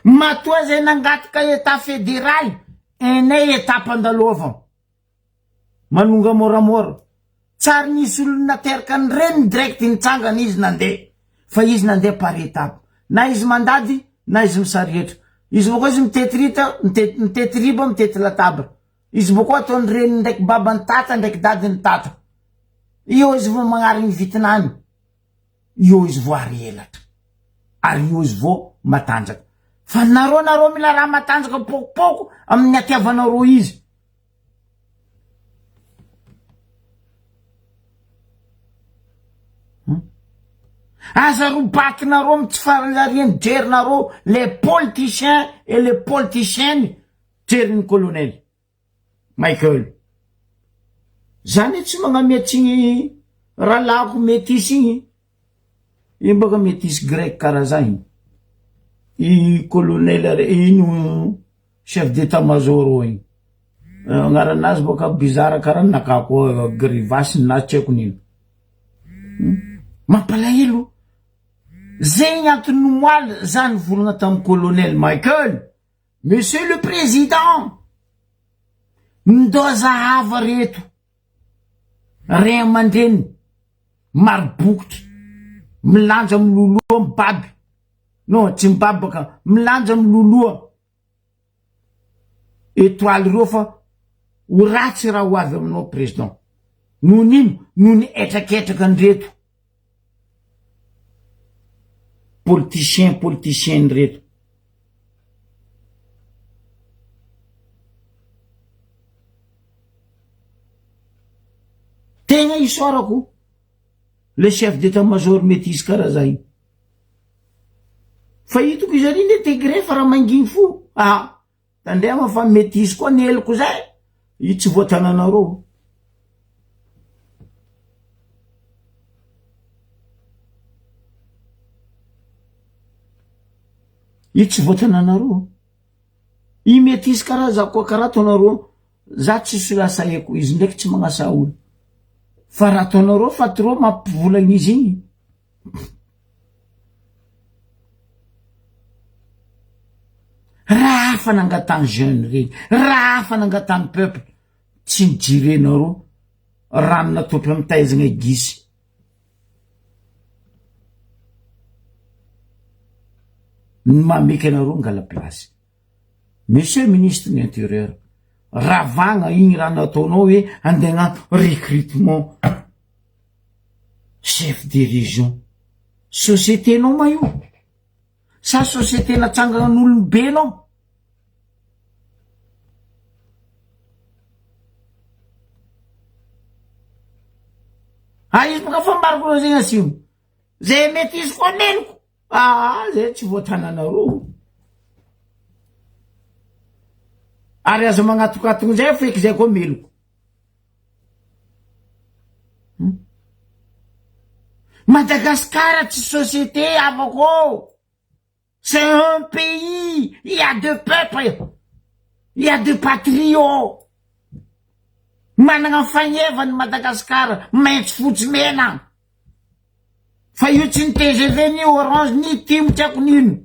matoa zay nangataka état fédéral enay étape andalovana manonga moramora tsary nisy olo nateraka ny reny direct nitsangana izy nandeha fa izy nandeha par étape na izy mandady na izy misarietra izy bokoa izy mitety riba mitety latabra izy bokoa ataony reny ndraiky babany tata ndraiky dadiny tata io izy vo magnarigny vitinany io izy vo ary elatra ary io izy vo matanjaka fa nareo mila raha matanjaka pokopoko amin'ny atiavanareo izy aza robatinareo amy tsy faranjariany jerinareo les politiciens et les politiciennes jeriny colonel Michael zany tsy magnametsy raha lako métis igny io mbaka métis grec karaha zany i colonel ino chef d'état-major igny agnaranazy boka bizarre karaha nakako grivasy na tsy haiko nino mampalahelo zay antony moaly zany volagna tamin'ny colonel Michael monsieur le président ndozahava reto ray aman-dreny maribokitra milanja miloloha mibaby non tsy mibaby baka milanja miloloha étoile reo fa ho ratsy raha ho avy aminao président noho nino noho ny etraketraka andreto politicien reto tegna isorako le chef d'état-major métis karaha zay fa hitako izy ary intégré fa raha manginy fo tandrema fa métis koa ny eloko zay io tsy voatananareo io tsy voatananareo i métis karaha za koa karaha ataonareo za tsy solasaiko izy ndraiky tsy magnasa olo fa raha ataonareo fa tro mampivolagna izy igny raha afa nangatany jeune regny raha afa nangatany peuple tsy nijirenareo rano natopy amy taizagna gisy mameky anareo ngala place monsieur ministre de l'intérieur ravagna igny raha nataonao hoe andegna recrutement chef de région société nao ma io sa société natsangana n'olombe nao izy boka fambariko zegny asimo zay mety izy koa meniko zay tsy voatananareo ary azo magnatokatogny zay feky zay koa meloko Madagascar tsy société avako c'est un pays il y a deux peuples il y a deux patriotes managna fagnevany Madagasikara maitso fotsy mena fa io tsy ny TGV ni Orange ni Timo tsy ako nino.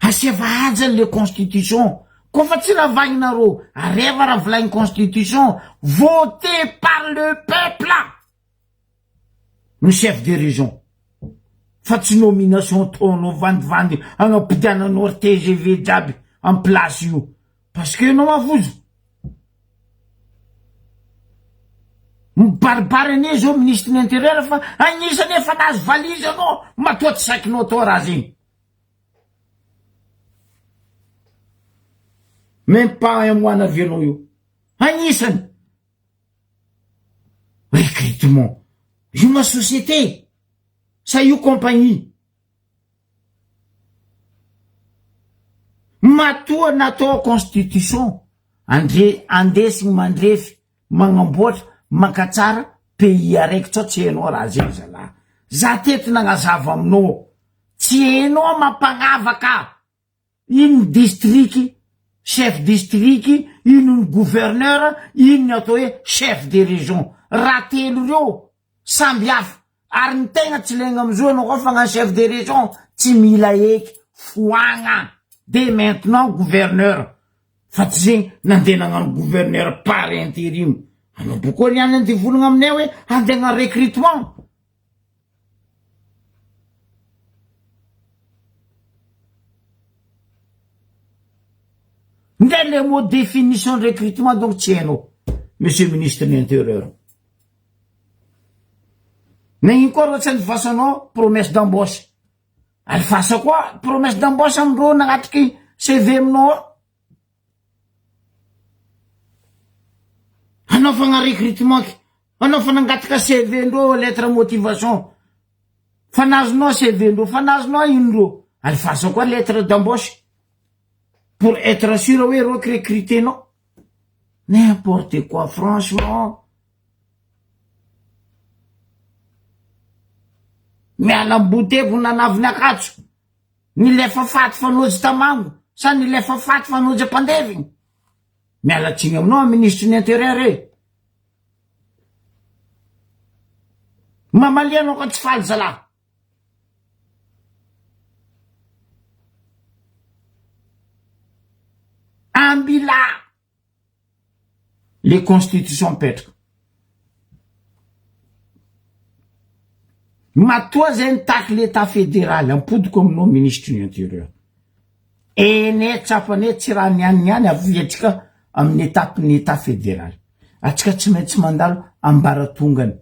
Asiava aja le constitution kofa tsy ravagninareo areva raha volagny constitution voté par le peuple le chef de région fa tsy nomination taonao vandivandy agnapidiananao TGV jiaby en place io parce que no mavozo mibaribary ane zao ministre de l'intérieur fa agnisany efa nazy valise anao matoa tsy saikinao atao raha zegny. Même pas un mois n'avions eu. Agnisany. Recrutement. Je ma société. Ça y est compagnie. Matua nato constitution. Andesi mandrefy magnamboatra mankatsara pays araiky tsao tsy hainao raha zegny zalahy. Za teto nagnazava aminao. Tsy hainao mampagnavaka ino district chef district, ino gouverneur, ino atao hoe chef de région. Raha telo reo samby hafa ary ny tegna tsy legna amizao anao koa fa gna chef de région tsy mila eky foagna de maintenant gouverneur fa tsy zegny nandeha nagnano gouverneur par intérim. Anao boko niany andeha volagna aminay hoe andeha hagnano recrutement. Ndray le mot définition de recrutement donc tienno, monsieur le ministre de l'Intérieur. Mais encore c'est une façon promesse d'embauche. Elle fasse quoi? Promesse d'embauche en gros n'agatiky CV no. Anaofagna recrutement, anaofagna angataka CV ndo lettre motivation. Fanazonao CV ndo, fanazonao ino ndo. Elle fasse quoi lettre d'embauche? Pour être sûr, oui, recruter, non? N'importe quoi, franchement. Mais à la bouteille, vous n'en avez pas. Ni les fafat fanoj tamango. Ça, ni les fafat fanoj pandeving. Mais à la tingam, non, ministre de l'Intérieur. Mamaliano quand tu fais ça là. Ambila les constitutions pètres. Ma troisième tac l'état fédéral, un peu comme nos ministres de l'Intérieur. Et net sapane tira nian avietika am l'état fédéral. Atika tsy maintsy mandalo ambaratongany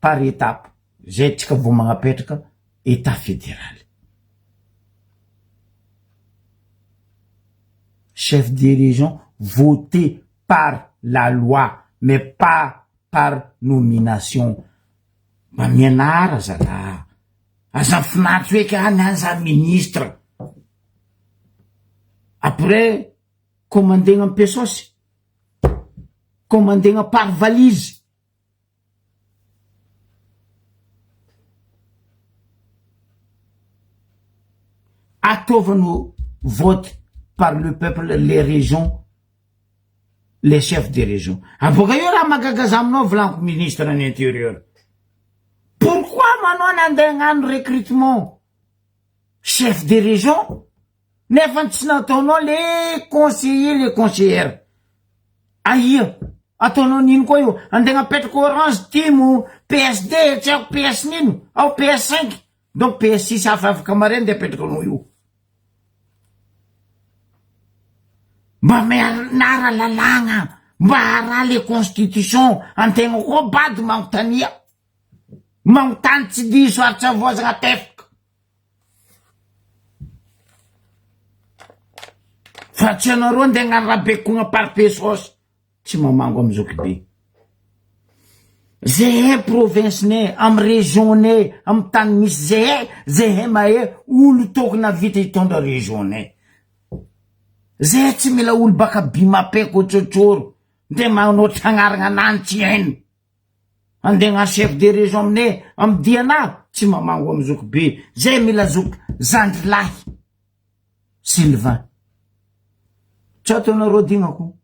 par étape. Zetika vo magnapetraka état fédéral. Chef de région voté par la loi, mais pas par nomination. Ma mianara zala. Aza finaritra hoe ka anza ministre. Après, commandegna pesosy. Commandegna par valise. Ataovano vote par le peuple, les régions, les chefs des régions. Avoka io raha magagaza aminao volaniko ministre de l'Intérieur. Pourquoi manao nandeha hagnano recrutement chef des régions nefa tsy nataonao les conseillers, les conseillères? Aia ataonao nino koa io? Andeha hapetraka Orange, Timo, PSD, tsy haiko PS nino, ao PS5, donc PS6 afaka mare andeha apetrakanao io. Mba mianara lalagna, mba hara les constitutions, antegna koa bady magnontania. Magnontany tsy diso ary tsy avoazagna tefaka. Fa tsy anareo andeha hagnano rabekona par pesosy. Tsy mamango amizao kibe. Zehe province ne, am région ne, am tany misy zehe mahe olo tokona vita hitondra région ne. Zay tsy mila olo baka bimapeko tsotsoro. Nde manao tragnaragna anany tsy hainy. Andeha hagnano chef de région aminay am diana tsy mamango amizoko be. Zay mila zoky Zandrilahy Sylvain. tsy ataonareo dignako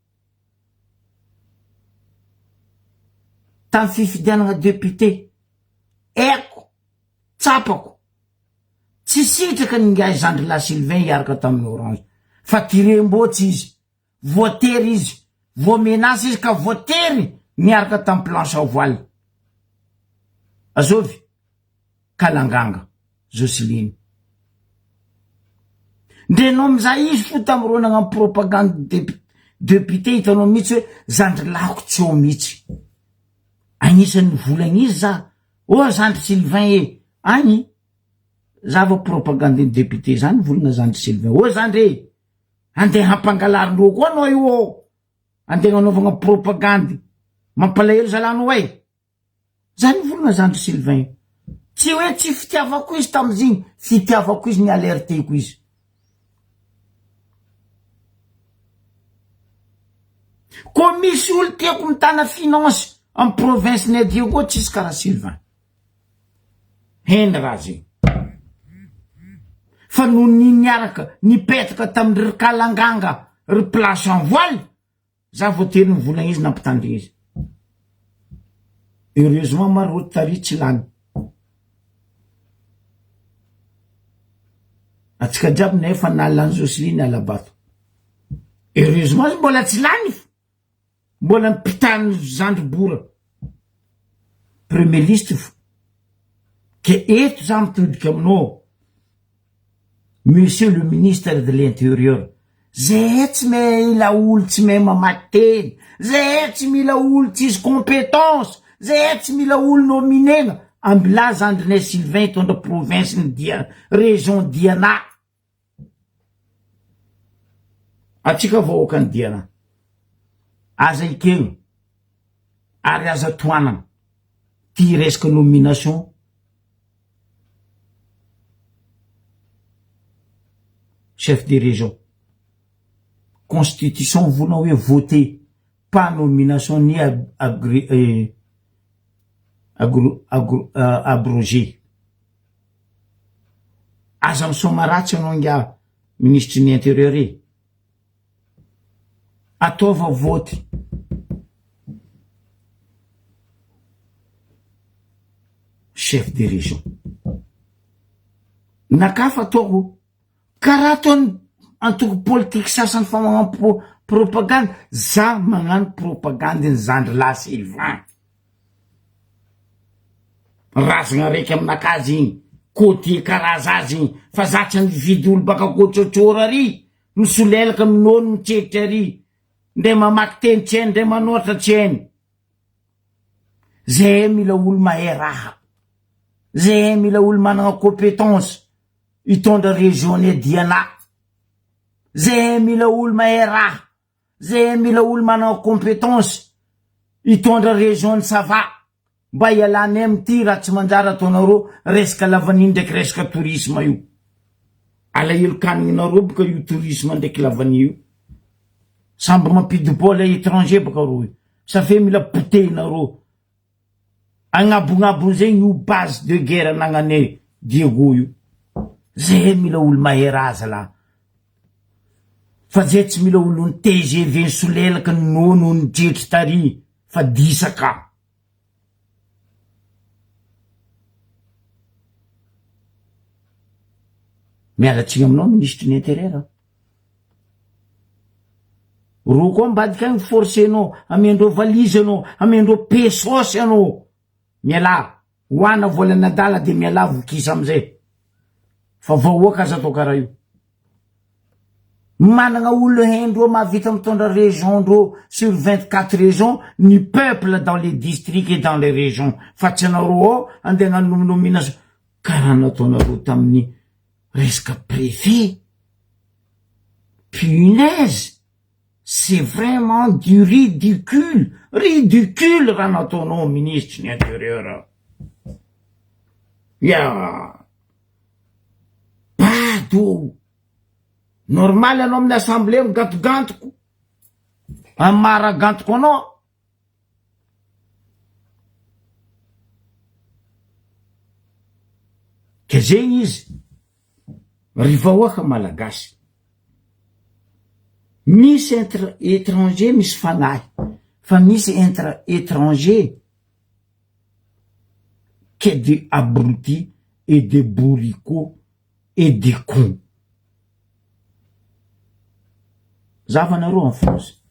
tamy fifidianana député eko tsapako tsy sitraka ninga Zandry la Sylvain iaraka tamin'ny Orange fa tirem-botsy izy voatery izy voamenasy izy ka voatery niaraka tamy planche à voile azovy Kalanganga Jocelyne ndrenao amizay izy fo tam'reo nagnano propagande député hitanao mihitsy hoe Zandry lako tsy eo mihitsy agnisan'ny volagny izy za Zandry Sylvain agny zava propagande député zany volagna Zandry Sylvain Zandry andeha hampangalarinao koa anao io andeha anaovagna propagande mampalahelo zalanao zany volagna Zandry Sylvain tsy hoe tsy fitiavako izy tamizigny fitiavako izy ny alerteko izy ko misy olo tiako mitana finance amy province ny adio koa tsisy karaha Sylvain heny raha zegny fa no niaraka nipetraka tamy Kalanganga ry place en voile za voatery nivolagna izy nampitandrina izy heureusement maro tary tsy lany atsika jiaby nefa nalany Jocelyne alabato heureusement izy mbola tsy lany mbola mipitany Zandry bora premier liste fo ke eto za mitodika aminao monsieur le ministre de l'intérieur zay tsy mila olo tsy mahay mamaky teny zay tsy mila olo tsisy compétence zay tsy mila olo nominena ambila Zandrinay Sylvain tondra province ny région Diana atsika vahoaka ny Diana aza ikeo ary aza toanana ty resaka nomination chef de région constitution volana hoe voté pas nomination ni abrogé aza misoma ratsy anao nga ministre ny intérieur ataova voty chef de région nakafa ataoko karaha ataony antoko politique sasany fa magnano propagande za magnano propagande ny Zandry la Sylvain razagna raiky aminakazy igny côté karaza azy igny fa za tsy nividy olo baka kotrôtrôra ary misolelaka amin'olo mitseritra ary ndre mamaky teny tsy hainy ndre manoatra tsy hainy zay mila olo mahay raha zay mila olo managna compétence hitondra région ny Diana zay mila olo mahay raha zay mila olo managna compétence hitondra région ny Sava mba ialany amity raha tsy manjary ataonareo resaka lavaniny ndraiky resaka tourisme io alahelo kanignareo boka io tourisme ndraiky lavany io samby mampidibola étranger boka ro sa fe mila potehinareo agnabognabony zegny io base de guerre nagnane Diego io zay mila olo mahay raha zala fa zay tsy mila olo ny TGV nisolelaka ny nono ny jetry tary fa disaka mialatsigny aminao ministre ny intérieur ro koa mbadika agny forcenao amendreo valise anao amendreo pesosy anao miala hoana volana dala de miala vokisa amizay fa vahoaka aza atao karaha io managna olo hendreo mahavita mitondra région ndreo sur 24 régions ny peuple dans les districts et dans les régions fa tsy anareo andeha hagnano nomination karaha nataonareo tamin'ny resaka préfet punaise c'est vraiment du ridicule raha nataonao ministre ny intérieur bado normal anao amin'ny assemblée migatogantoko amaragantoko anao ke zegny izy ry vahoaka malagasy misy étranger misy fanahy fa misy étranger que de abrutis et de bourricots et de cons. Zavanareo en France.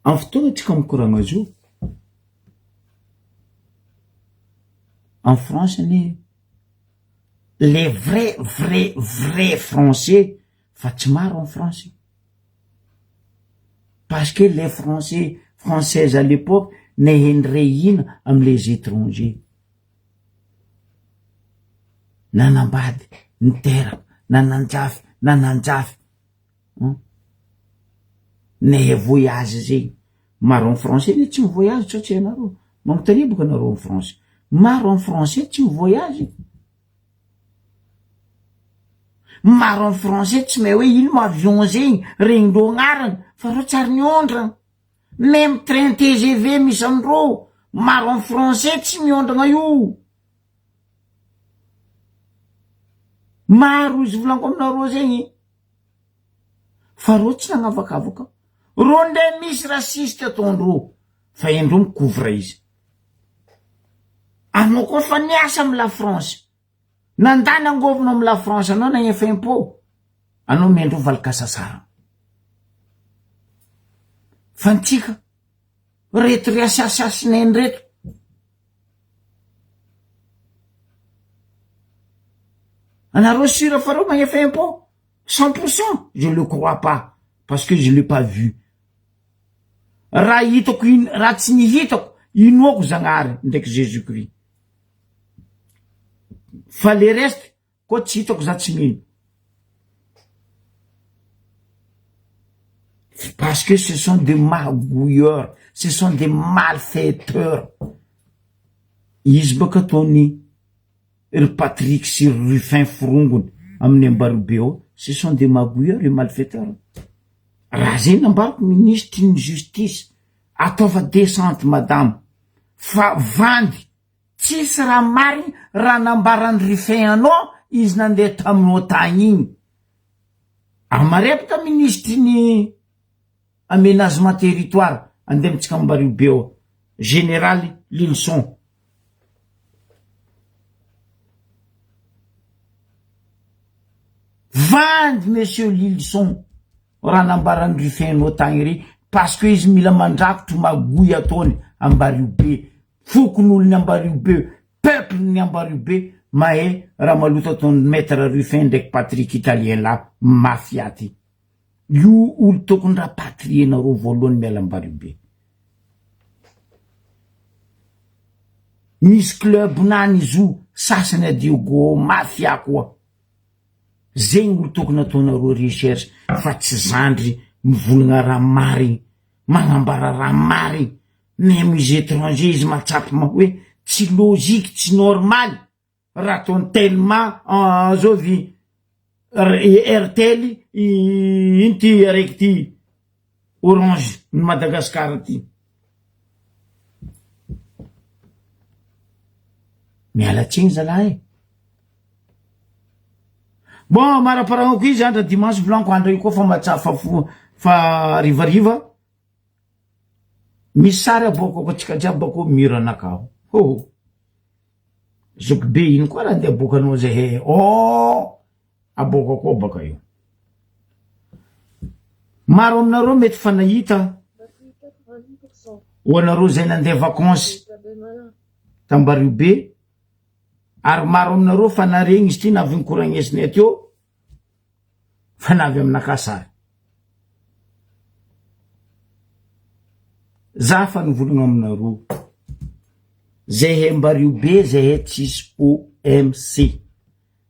En fotoana tsika mikoragna azy io. En France, les vrais français, fa tsy maro en France. Parce que les françaises à l'époque, nehenirehina amy les étrangers. Nanambady, niteraka, nananjafy. Ne voyage zegny. Maro en français, ne tsy voyage tsotra ianareo. Magnontania boka anareo en France. Maro en français tsy voyage. Maro en français tsy mahay hoe ino mo avion zegny, regndreo agnarany, fa reo tsary niondrana. Même train TGV misy amindreo, maro en français tsy miondrana io. Maro izy volaniko aminareo zegny. Fa reo tsy nagnavakavaka. Reo ndray misy rasiste ataondreo, fa endreo micouvre izy. Anao koa fa niasa amy la France. Nandany angovona amy la France, anao nagnefa impôt. Anao mendreo valikasasara. Fa ntsika, reto riasasiasineny reto. Anareo sura fa reo magnefa impôt? 100%? Je le crois pas. Parce que je l'ai pas vu. Raha hitako raha tsy nihitako, inoako Zagnahary ndraiky Jésus-Christ. Fa le reste, koa tsy hitako za tsy mino. Parce que ce sont des magouilleurs, ce sont des malfaiteurs. Izy baka ataony ry Patrick sy Rufin Forongony amin'ny Ambarobeo, ce sont des magouilleurs et malfaiteurs. Raha zay nambarako ministre ny justice, ataova descente madame, fa vandy, tsisy raha mariny raha nambarany Rufin anao, izy nandeha taminao tagny igny. Amarepaka ministre ny aménagement territoire, andeha amitsika Ambarobeo, général Lilson. Vandy monsieur Lilson, raha nambarany Rufin anao tagny ry, parce que izy mila mandrakotro magoy ataony Ambariobe, fokon'olony Ambariobe, peuple-ny Ambariobe, mahay raha maloto ataony maître Rufin ndraiky Patrick Italien la mafiaty. Io olo tokony rapatrienareo voalohany miala Ambariobe. Misy club nany izy io, sasany adiogo mafia koa. Zegny olo tokony ataonareo recherche, fa tsy zandry mivolagna raha marigny, magnambara raha marigny. Même izy étranger izy matsapy hoe tsy logique, tsy normal. Raha ataony tellement zao vy RTL ino ty araiky ty Orange ny Madagasikara ty. Mialatsiny zalahy. Bon, maraparagno izy andra dimanche volaniko andra io koa fa matsafa fa rivariva. Misy sary aboako ko tsika jiaby bako miranakao. Oh. Zoko be ino koa raha andeha aboakanao zay aboako koa baka io. Maro aminareo mety fa nahita ho anareo zay nandeha vacances Tambariobe. Ary maro aminareo fa naregny izy ty navy nikoragnesinay teo fa navy aminakasary. Za fa nivolagna aminareo zay Ambariobe, zay tsisy OMC,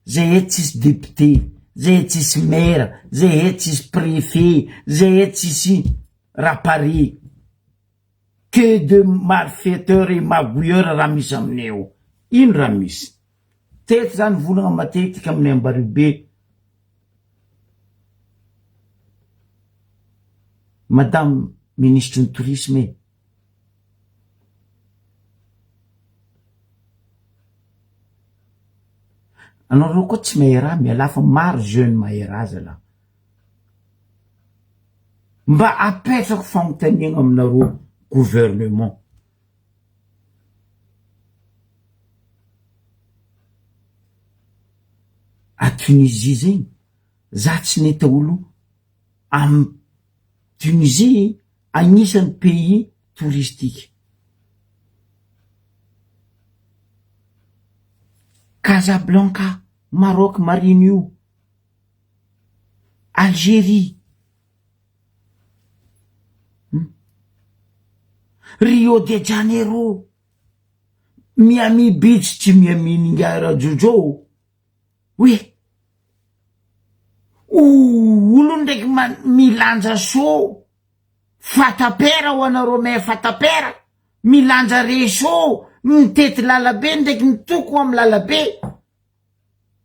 zay tsisy député, zay tsisy maire, zay tsisy préfet, zay tsisy rapare. Que de malfaiteurs et magouilleurs raha misy amineo. Ino raha misy? Teto zany volagna matetika amin'ny Ambariobe. Madame ministre du tourisme, anareo koa tsy mahay raha miala fa maro jeune mahay raha zala. mba apetrako fagnontaniagna aminareo gouvernement. A Tunisie zegny za tsy nahita olo am Tunisie agnisan'ny pays touristique. Casablanca, Maroc Marine, Algérie, Rio de Janeiro, Miami Beach, tsy Miami Ngara Jojo. Oui. Olo ndraiky milanja show fatapera ho anareo me fatapera milanja reso mitety lalabe ndraiky mitoko amy lalabe.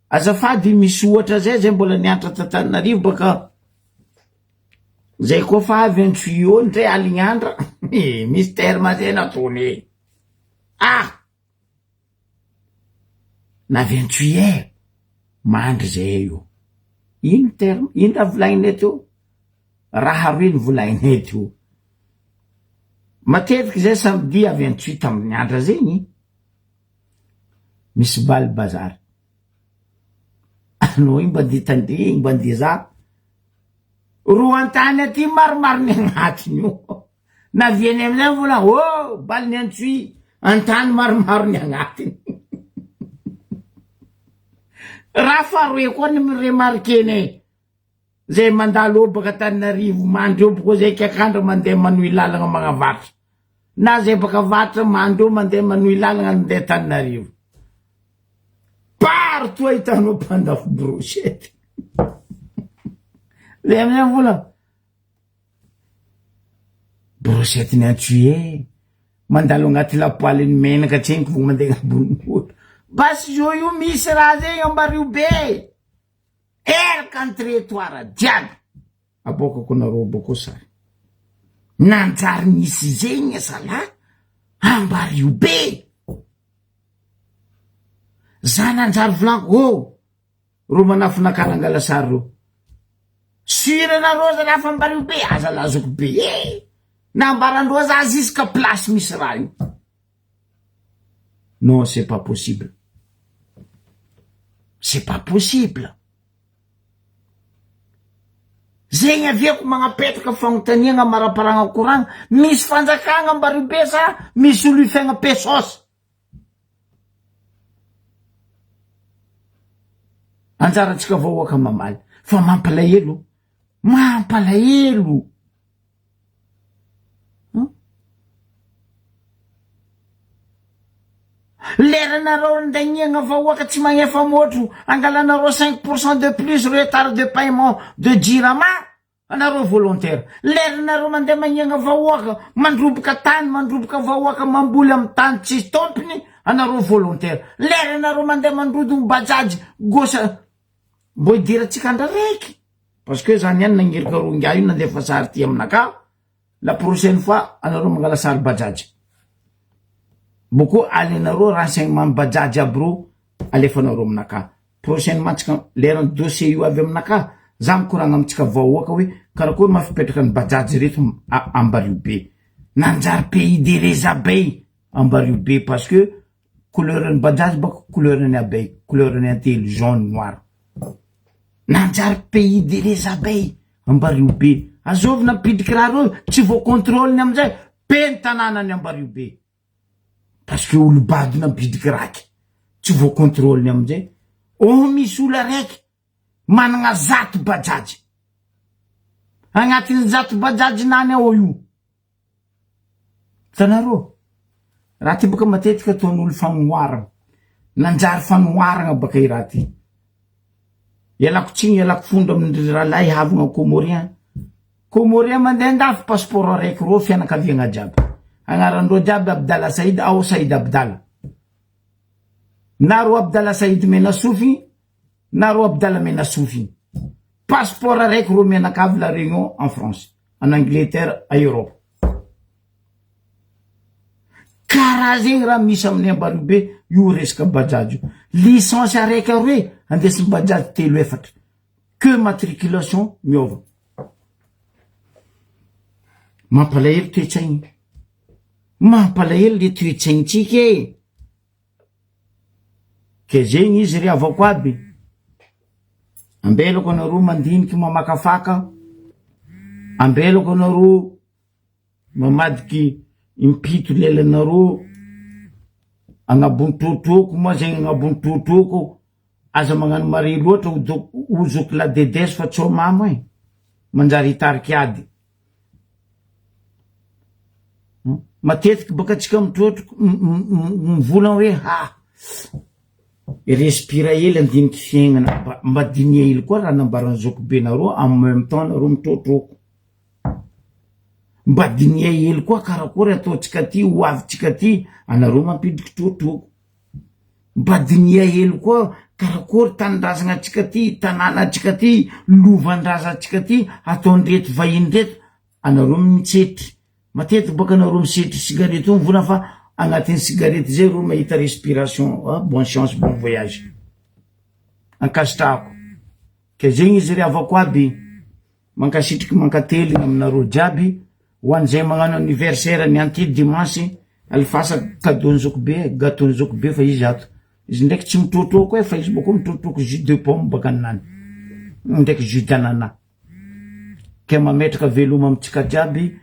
Azafady misy ohatra zay mbola nianatra Tananarivo baka zay koa fa avy an-tuyau ndray alignandra mystère mazay natony navy an-tuyau mandry zay io. Ino terme, ino raha volagninay teo? Raha roe ny volagninay teo. Matetiky zay samedi avy an-tuyau tamin'ny andra zegny misy bal bazary. Anao iny mba ndeha tandeha iny mba ndeha za roa antany aty maromaro ny agnatiny io. Na viany amizay vola bal ny an-tuyau antany maromaro ny agnatiny. Raha faroe koa ny remarqueny zay mandalo baka Tananarivo mandro boko zay kakandro mandeha manohy lalagna magnavatra na zay baka vatra mandro mandeha manohy lalagna mandeha Tananarivo. Partout hitanao mpandafo brochette. Le amizay vola brochette ny an-tuyau mandalo agnaty lapoaly ny menaka tseniko vo mandeha ambony moto. Basy io misy raha zegny ambary io be eraka an-territoire jiaby abokako nareo boko sary nanjary misy zegny sala ambary io be za nanjary volanko ro manafinakana sary ro sira nareo za lafa ambary io be aza lazoko be nambarandreo za jusqu'à place misy raha io. Non, c'est pas possible. C'est pas possible. Zegny aviako magnapetraka fagnontaniagna maraparagna koragna misy fanjakagna ambaribe sa misy olo ifagna pesos. Anjarantsika vahoaka mamaly fa mampalahelo lera nareo ndagniagna vahoaka tsy magnefa motro angalanareo 5% de plus retard de paiement de jirama anareo volontaire. Lera nareo mandeha magniagna vahoaka mandroboka tany mandroboka vahoaka mamboly amy tany tsisy tompony anareo volontaire. Lera nareo mandeha mandrodogno bajagy gosa mbo idiratsika andra raiky parce que zany ihany nangirika ronga io nandefa sary ty aminaka la prochaine fois anareo mangala sary bajagy boko alenareo renseignement bajagy aby ro alefanareo aminaka prochainement tsika lerany dossier io avy aminaka za mikoragna amitsika vahoaka hoe karakory mafipetraka ny bajagy reto ambario be nanjary pays de les abeilles ambario be parce que couleur ny bajagy bako couleur ny abeille couleur ny antely jaune noir nanjary pays de les abeilles ambario be azovy napidiky raha reo tsy vo contrôle ny amizay peny tanànany ambario be parce que olo bady napidiky raky tsy vo contrôle ny amizay misy olo araiky managna zato bajagy agnatin'ny zato bajagy nany ao io tanareo raha ty baka matetika ataon'olo fanoharagna nanjary fanoharagna baka i raha ty ialako tsigny ialako fondro amin'ny rahalahy havagna comorien mandeha andafy passeport araiky ro fianakaviagna jiaby agnarandreo jiaby Abdallah Saïd ao Saïd Abdallah na ro Abdallah Saïd Menasoufi na ro Abdallah Menasoufi passeport araiky ro mianakavy la Réunion en France en Angleterre à Europe karaha zegny raha misy amin'ny ambario be io resaka bajagy io licence araiky aroe andesiny bajagy telo efatra que matriculation miova mampalahelo toetsaigny, mampalahelo le toetsaignintsika e. Ke zegny izy ry avako aby, ambelako anareo mandiniky mamakafaka, ambelako anareo mamadiky impito lelanareo agnabony totoko. Moa zegny agnabony totoko aza magnano mare loatra ozoko la dedes fa tsô mamo e, manjary hitariky ady. Matetiky baka tsika mitrotro mivola hoe respira hely andiniky fiaignana, mba dinia hely koa raha nambarany zoko be nareo en même temps nareo mitrotroko. Mba dinia hely koa karakory ataotsika ty, hoavitsika ty, anareo mampidiky trotoko. Mba dinia hely koa karakory tanindrazagna atsika ty, tanàna atsika ty, lovandraza atsika ty, ataondreto vahindreto, anareo mitsetry. Matetiky baka nareo misetry cigarette io mivona fa agnatin'ny cigarette zay ro mahita respiration. Bonne chance, bon voyage. Ankasitrako. Ke zegny izy ry avako aby, mankasitriky mankateligny aminareo jiaby, ho an'izay magnano anniversaire ny anty dimanche, alifasa cadeau zoko be, gâteau zoko be fa izy ato. Izy ndraiky tsy mitrotroko fa izy boko mitrotroko jus de pomme baka ninany, ndraiky jus d'anana. Ke mametraka veloma amitsika jiaby.